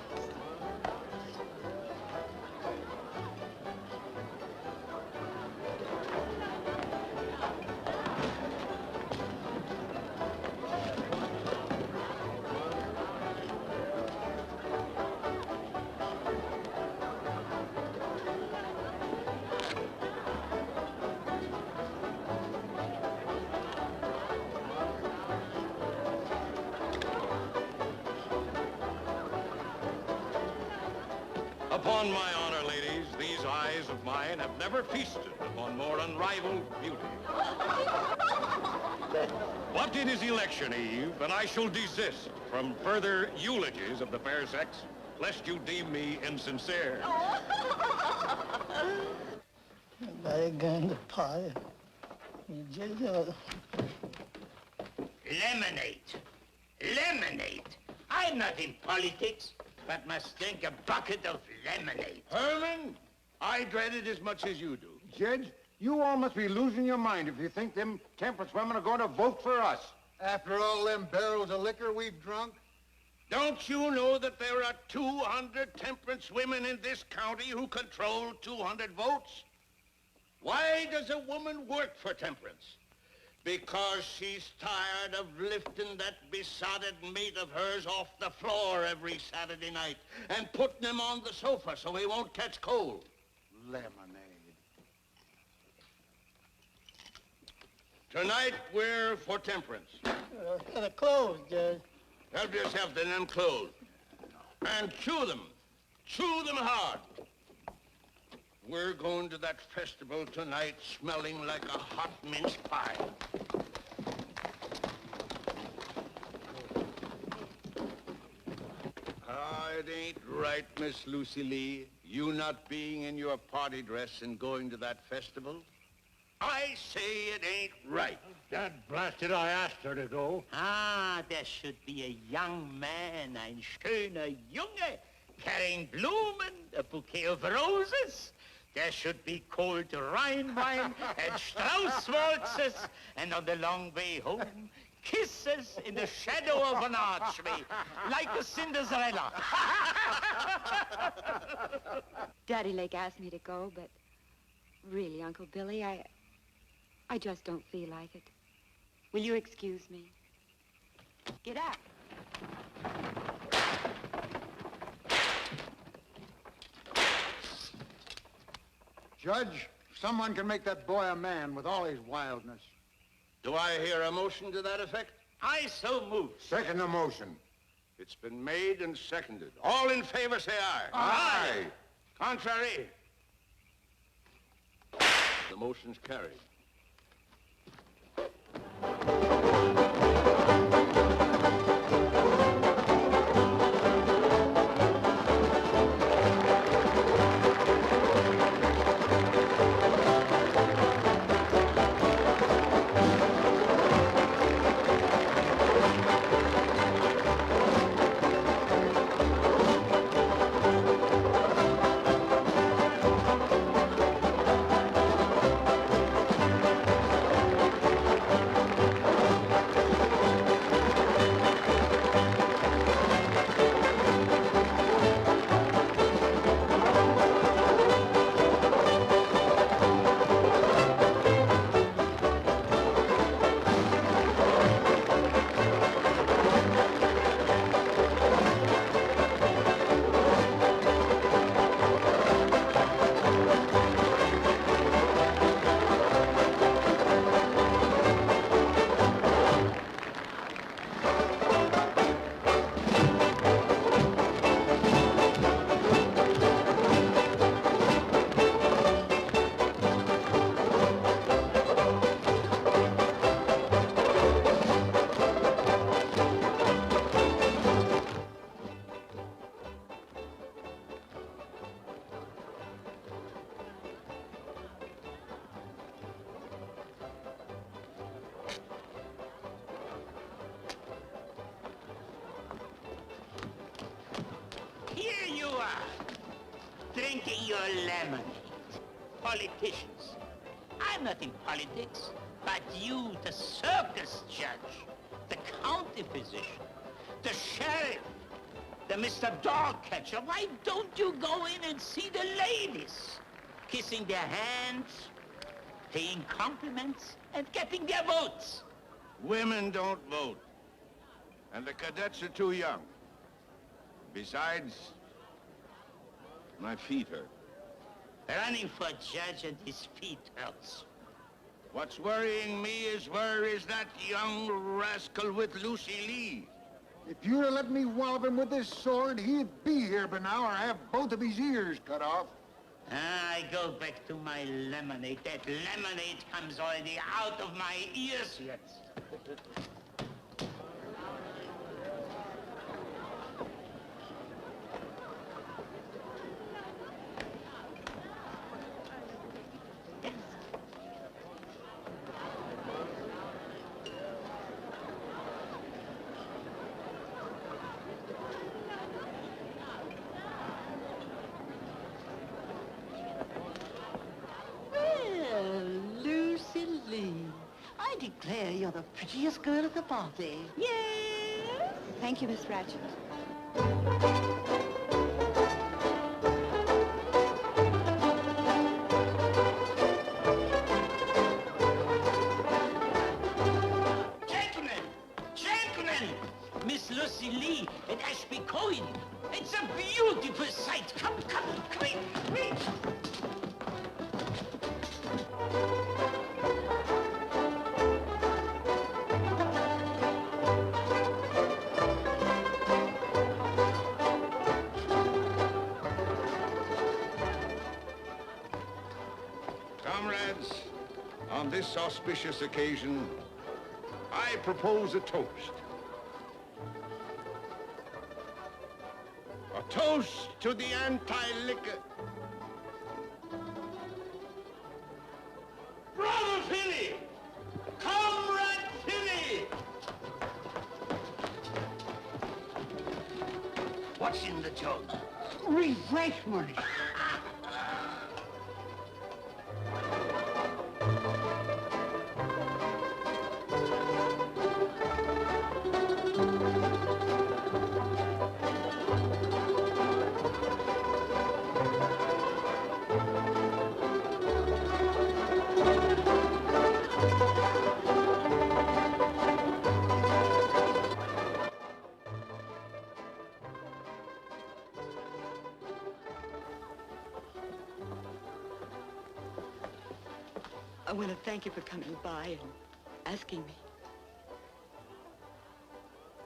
Upon my honor, ladies, these eyes of mine have never feasted upon more unrivaled beauty. But it is election eve, and I shall desist from further eulogies of the fair sex, lest you deem me insincere. Everybody going to party. You just, Lemonade. Lemonade. I'm not in politics, but must drink a bucket of lemonade. Herman, I dread it as much as you do. Judge, you all must be losing your mind if you think them temperance women are going to vote for us. After all them barrels of liquor we've drunk? Don't you know that there are 200 temperance women in this county who control 200 votes? Why does a woman work for temperance? Because she's tired of lifting that besotted mate of hers off the floor every Saturday night and putting him on the sofa so he won't catch cold. Lemonade. Tonight, we're for temperance. the clothes, Judge. Help yourself to them clothes. And chew them. Chew them hard. We're going to that festival tonight smelling like a hot mince pie. It ain't right, Miss Lucy Lee, you not being in your party dress and going to that festival. I say it ain't right. Dad blasted, I asked her to go. Ah, there should be a young man, ein schöner Junge, carrying Blumen, a bouquet of roses. There should be cold Rheinwein and Strauss waltzes, and on the long way home, kisses in the shadow of an archway, like a Cinderella. Daddy Lake asked me to go, but really, Uncle Billy, I just don't feel like it. Will you excuse me? Get up. Judge, someone can make that boy a man with all his wildness. Do I hear a motion to that effect? I so move. Second the motion. It's been made and seconded. All in favor say aye. Aye. Contrary? The motion's carried. Here you are, drinking your lemonade. Politicians. I'm not in politics, but you, the circus judge, the county physician, the sheriff, the Mr. Dog Catcher. Why don't you go in and see the ladies? Kissing their hands, paying compliments, and getting their votes. Women don't vote. And the cadets are too young. Besides, my feet hurt. Running for judge and his feet hurts. What's worrying me is where is that young rascal with Lucy Lee? If you'd have let me wallop him with this sword, he'd be here by now or have both of his ears cut off. I go back to my lemonade. That lemonade comes already out of my ears yet. Well, Lucy Lee, I declare you're the prettiest girl at the party. Yes. Thank you, Miss Ratchet. Gentlemen, Miss Lucy Lee and Ashby Cohen. It's a beautiful sight. Come, quick. Comrades, on this auspicious occasion, I propose a toast. A toast to the anti-liquor. Brother Philly! Comrade Philly! What's in the jug? Refreshment. I want to thank you for coming by and asking me.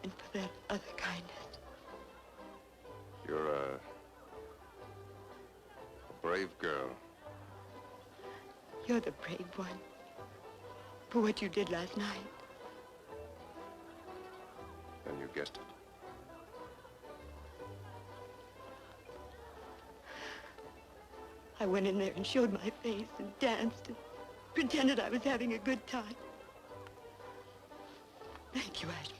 And for that other kindness. You're a brave girl. You're the brave one. For what you did last night. And you guessed it. I went in there and showed my face and danced and pretended I was having a good time. Thank you, Ashby.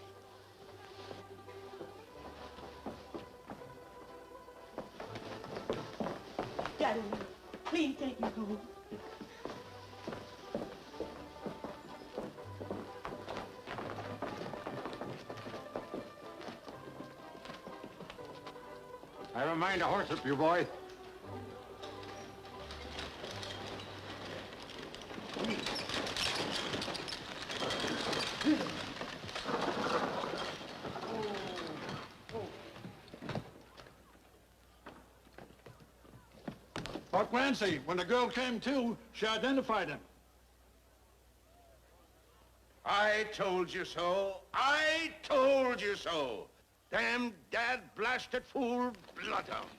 Daddy, please take me home. I have a mind to horse up you, boy. Buck Rancy, when the girl came to, she identified him. I told you so. I told you so. Damn dad-blasted fool bloodhounds.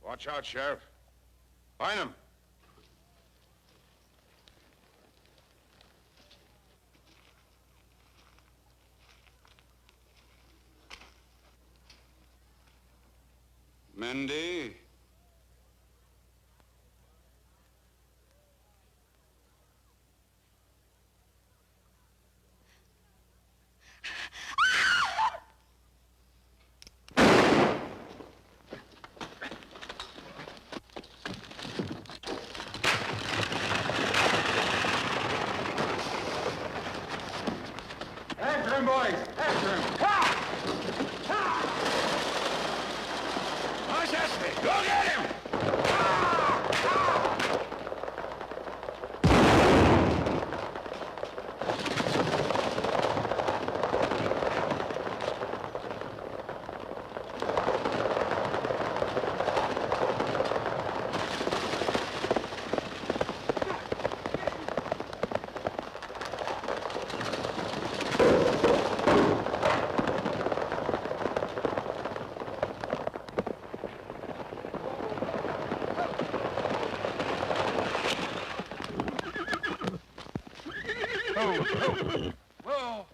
Watch out, Sheriff. Find him. Mendy. After him, boys! After him! What's Ashby? Go Whoa.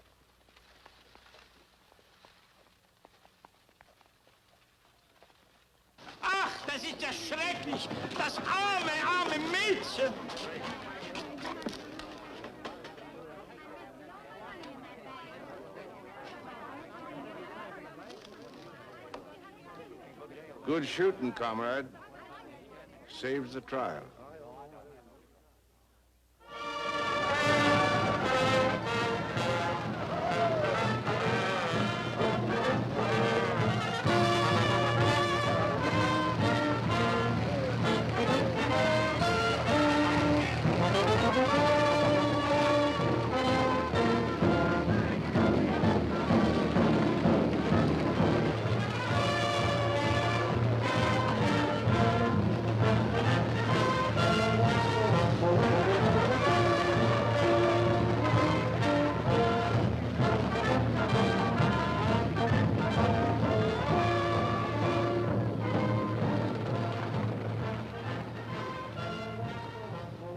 Ach, das ist ja schrecklich. Das arme Mädchen. Good shooting, comrade. Saves the trial.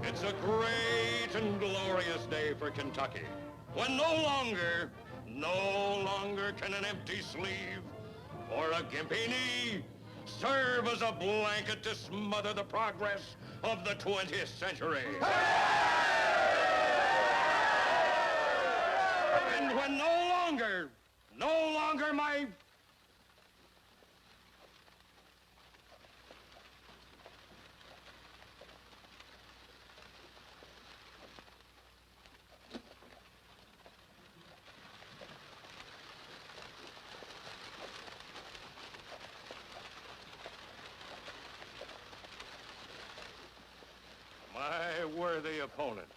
It's a great and glorious day for Kentucky, when no longer can an empty sleeve or a gimpy knee serve as a blanket to smother the progress of the 20th century. And when no longer my worthy opponent.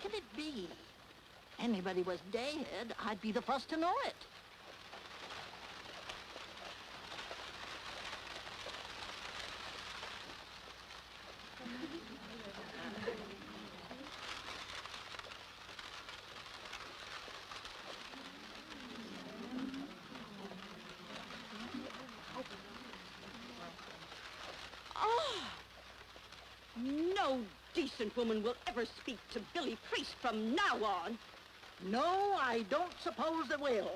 Can it be? Anybody was dead, I'd be the first to know it. No decent woman will ever speak to Billy Priest from now on. No, I don't suppose they will.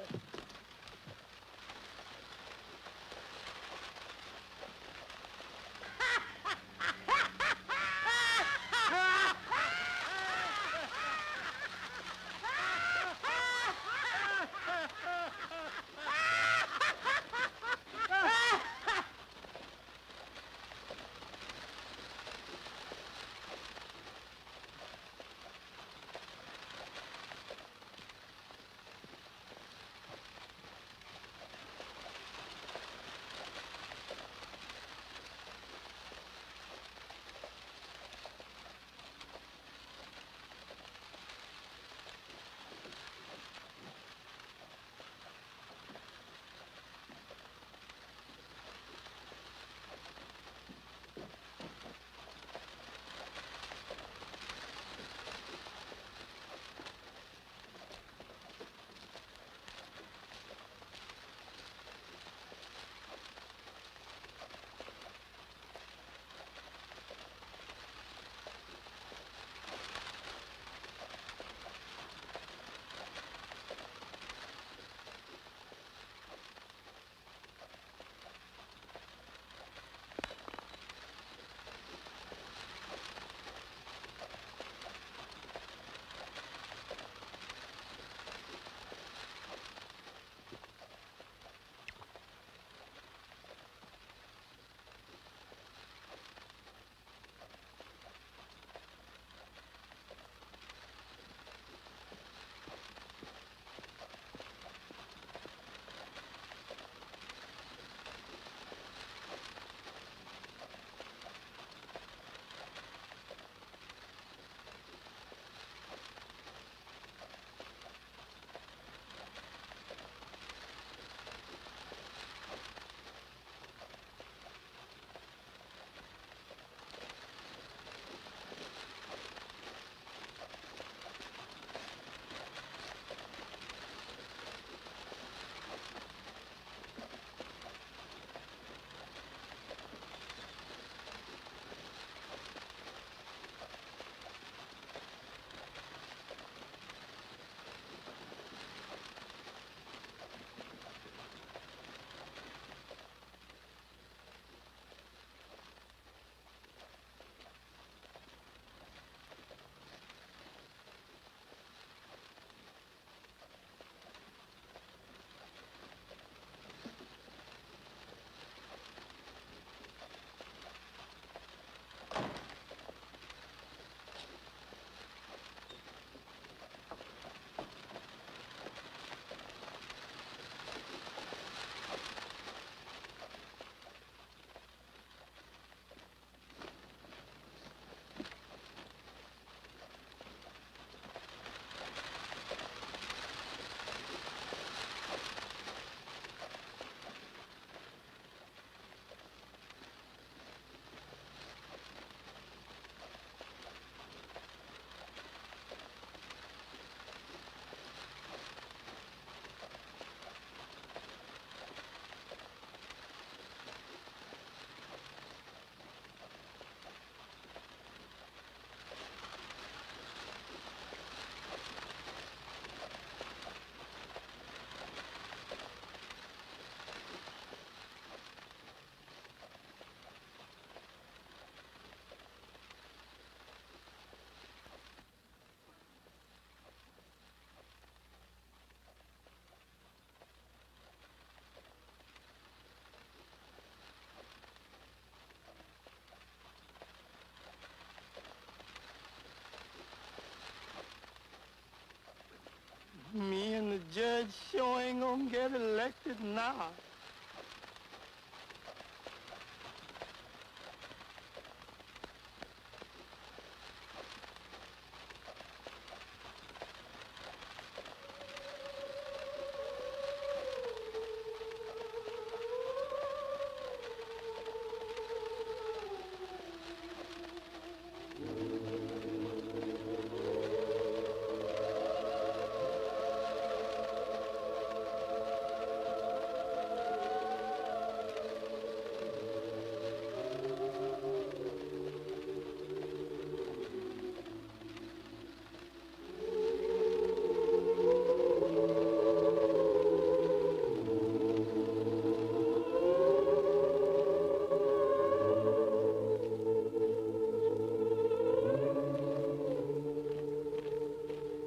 judge sure ain't gonna get elected now.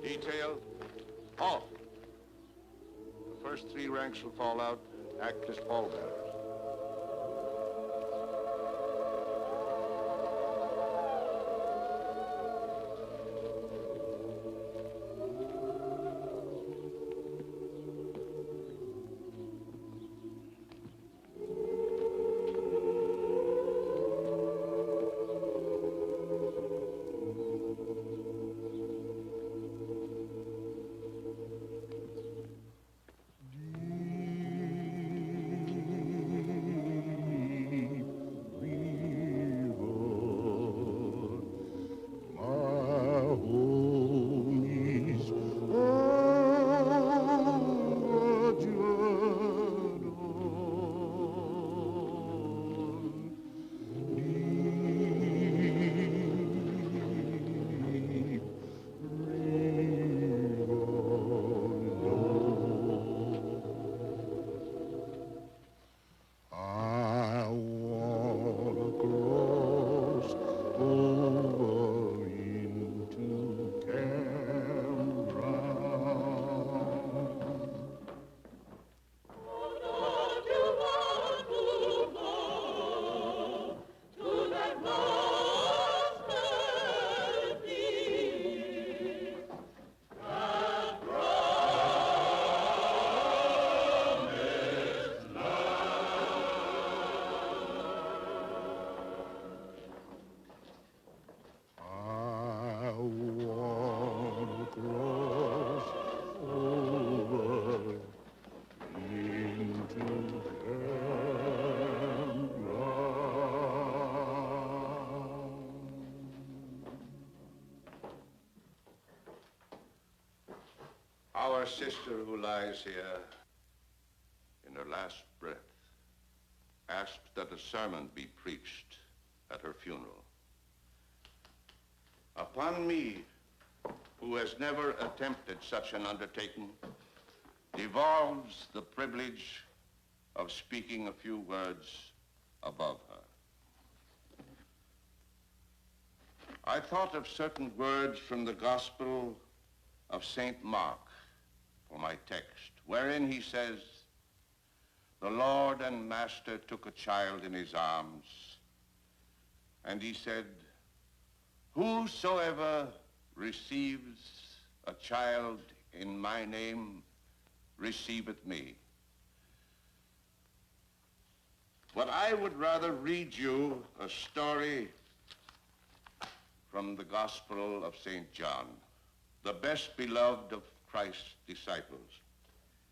Detail, halt. The first 3 ranks will fall out, act as pallbearers. Our sister who lies here in her last breath asked that a sermon be preached at her funeral. Upon me, who has never attempted such an undertaking, devolves the privilege of speaking a few words above her. I thought of certain words from the Gospel of St. Mark for my text, wherein he says, "The Lord and Master took a child in his arms, and he said, 'Whosoever receives a child in my name receiveth me.' But I would rather read you a story from the Gospel of St. John, the best beloved of Christ's disciples.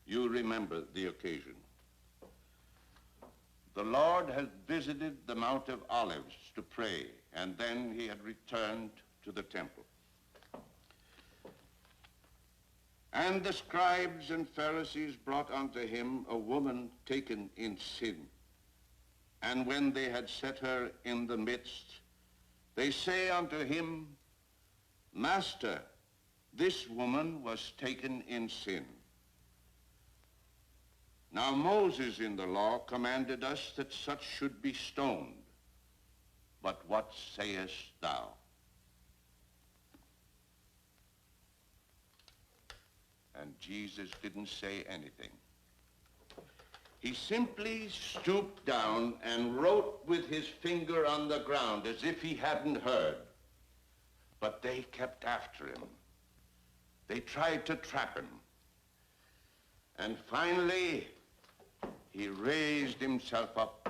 You remember the occasion. The Lord had visited the Mount of Olives to pray, and then he had returned to the temple. And the scribes and Pharisees brought unto him a woman taken in sin. And when they had set her in the midst, they say unto him, 'Master, this woman was taken in sin.' Now Moses in the law commanded us that such should be stoned. But what sayest thou?" And Jesus didn't say anything. He simply stooped down and wrote with his finger on the ground as if he hadn't heard. But they kept after him. They tried to trap him. And finally, he raised himself up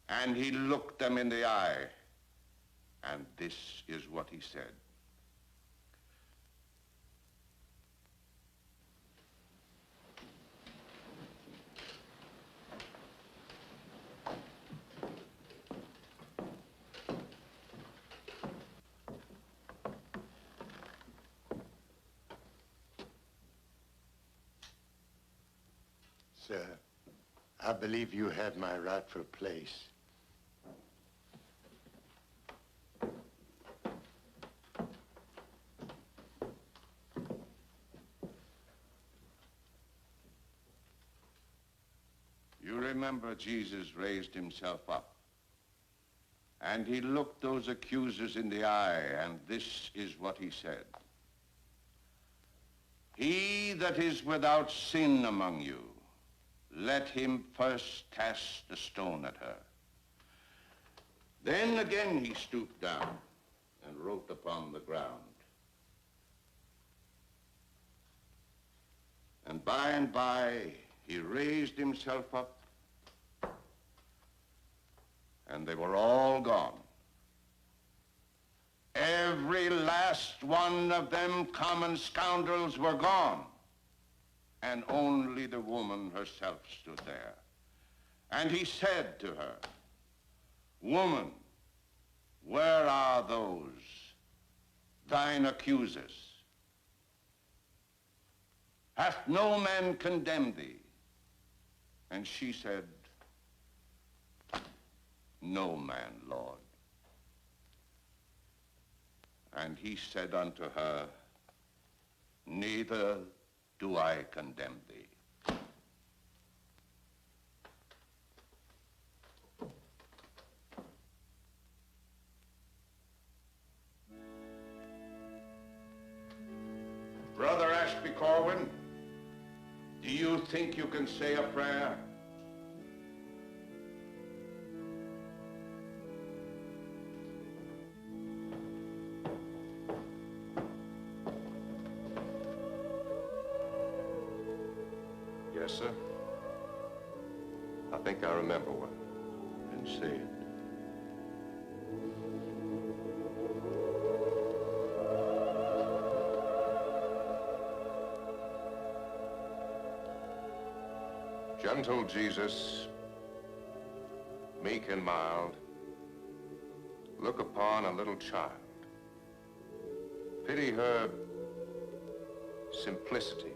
and he looked them in the eye. And this is what he said. Sir, I believe you have my rightful place. You remember Jesus raised himself up, and he looked those accusers in the eye, and this is what he said. He that is without sin among you, let him first cast a stone at her. Then again he stooped down and wrote upon the ground. And by, he raised himself up, and they were all gone. Every last one of them common scoundrels were gone. And only the woman herself stood there. And he said to her, Woman, where are those, thine accusers? Hath no man condemned thee? And she said, No man, Lord. And he said unto her, Neither do I condemn thee. Brother Ashby Corwin, do you think you can say a prayer? Yes, sir. I think I remember one. Then say it. Gentle Jesus, meek and mild, look upon a little child. Pity her simplicity.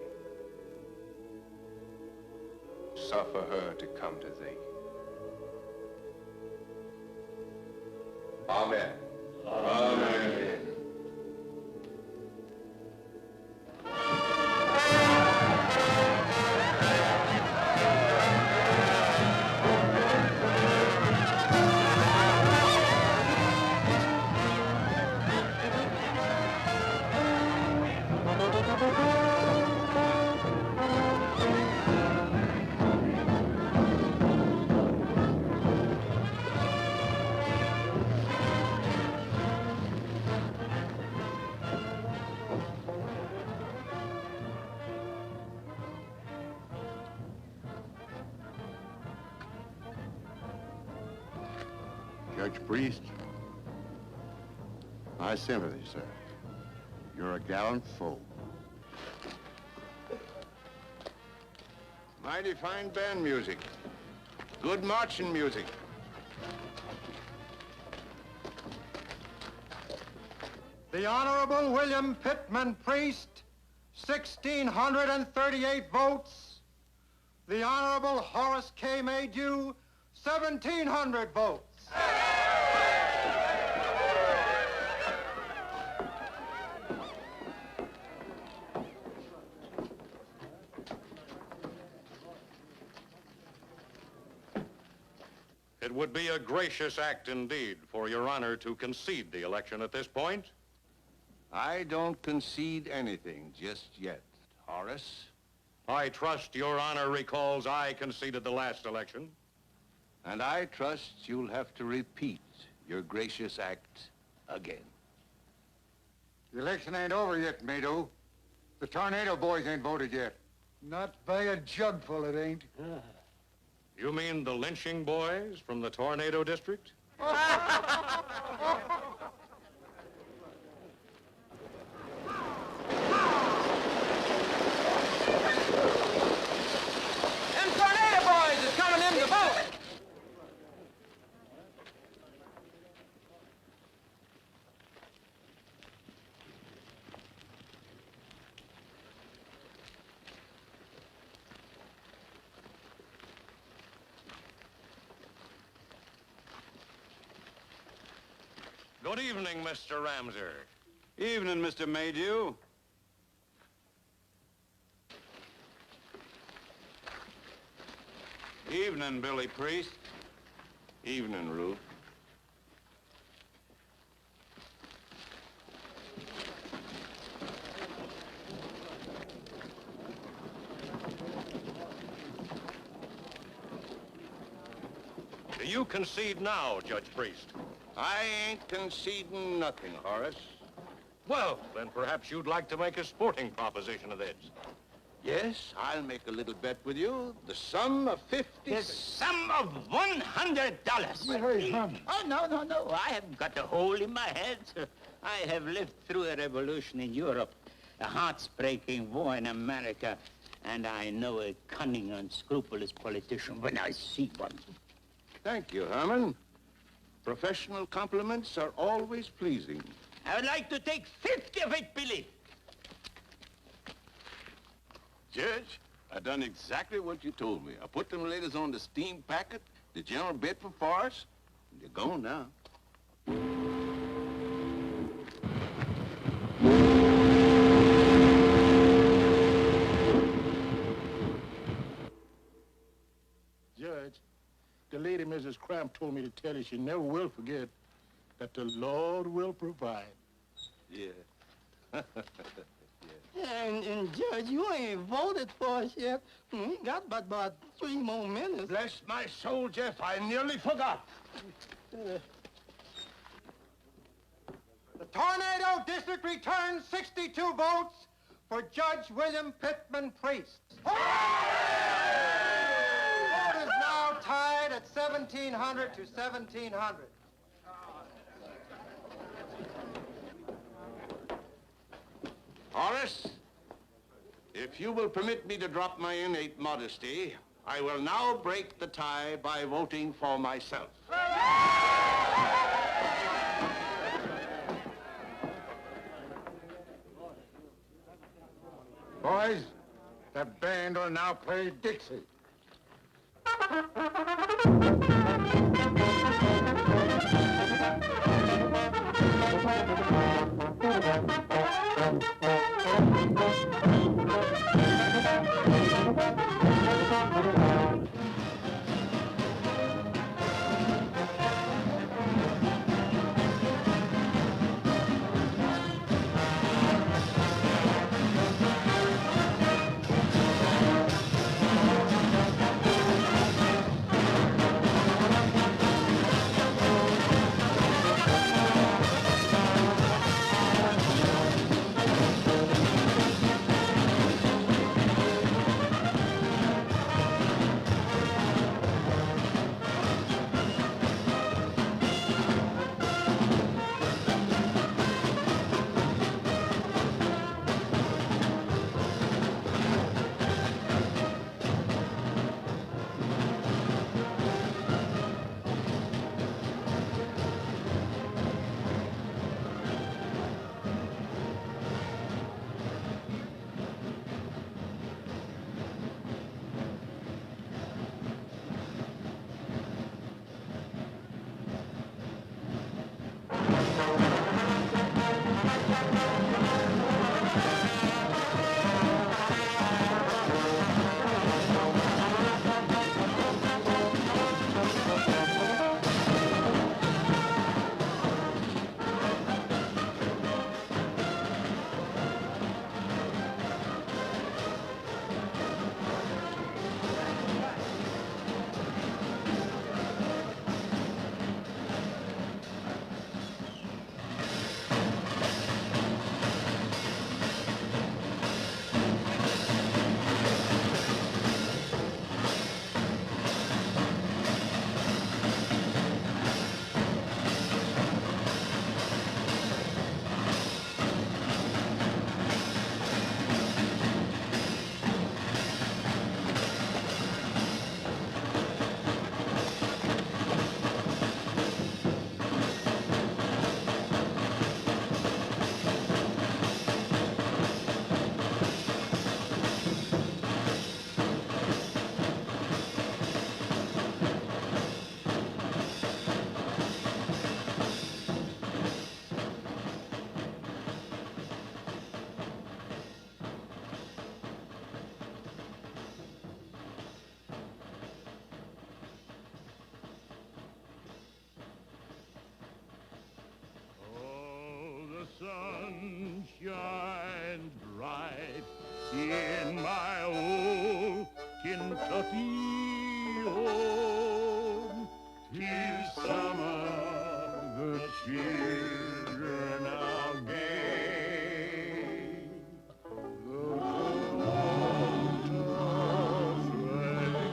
Suffer her to come to thee. Amen. Amen. Judge Priest, my sympathy, sir. You're a gallant foe. Mighty fine band music. Good marching music. The Honorable William Pittman Priest, 1,638 votes. The Honorable Horace K. Maydew, 1,700 votes. It would be a gracious act indeed for Your Honor to concede the election at this point. I don't concede anything just yet, Horace. I trust Your Honor recalls I conceded the last election. And I trust you'll have to repeat your gracious act again. The election ain't over yet, Maydew. The Tornado Boys ain't voted yet. Not by a jugful, it ain't. You mean the lynching boys from the Tornado District? Them Tornado boys is coming in the boat. Good evening, Mr. Ramser. Evening, Mr. Maydew. Evening, Billy Priest. Evening, Ruth. Do you concede now, Judge Priest? I ain't conceding nothing, Horace. Well, then perhaps you'd like to make a sporting proposition of this. Yes, I'll make a little bet with you. The sum of 50... The sum of $100. Oh, no. I haven't got a hole in my head. I have lived through a revolution in Europe, a heart-breaking war in America, and I know a cunning, unscrupulous politician when I see one. Thank you, Herman. Professional compliments are always pleasing. I would like to take 50 of it, Billy. Judge, I done exactly what you told me. I put them ladies on the steam packet, the General Bedford Forest, and they're gone now. Judge, the lady, Mrs. Cramp, told me to tell you she never will forget that the Lord will provide. Yeah. And Judge, you ain't voted for us yet. We got about 3 more minutes. Bless my soul, Jeff, I nearly forgot. The Tornado District returns 62 votes for Judge William Pittman Priest. Vote is now tied at 1,700 to 1,700. Horace, if you will permit me to drop my innate modesty, I will now break the tie by voting for myself. Boys, the band will now play Dixie. sun shines bright in my old Kentucky home. 'Tis summer, the children are gay. The water's running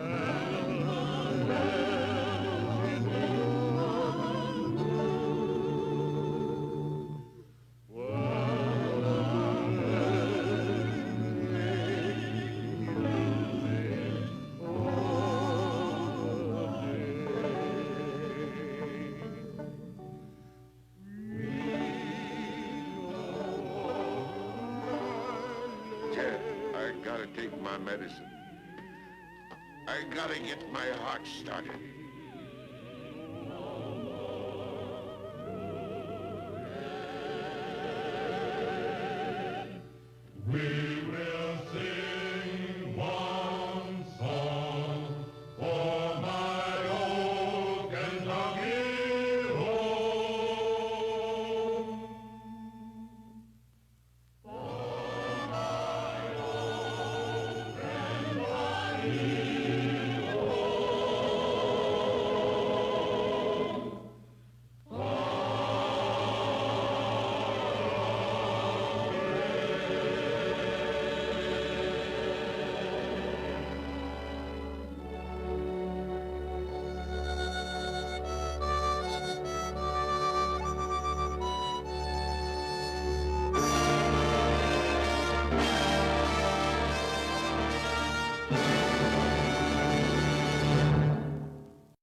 and the bells in Ted, I gotta take my medicine. I gotta get my heart started.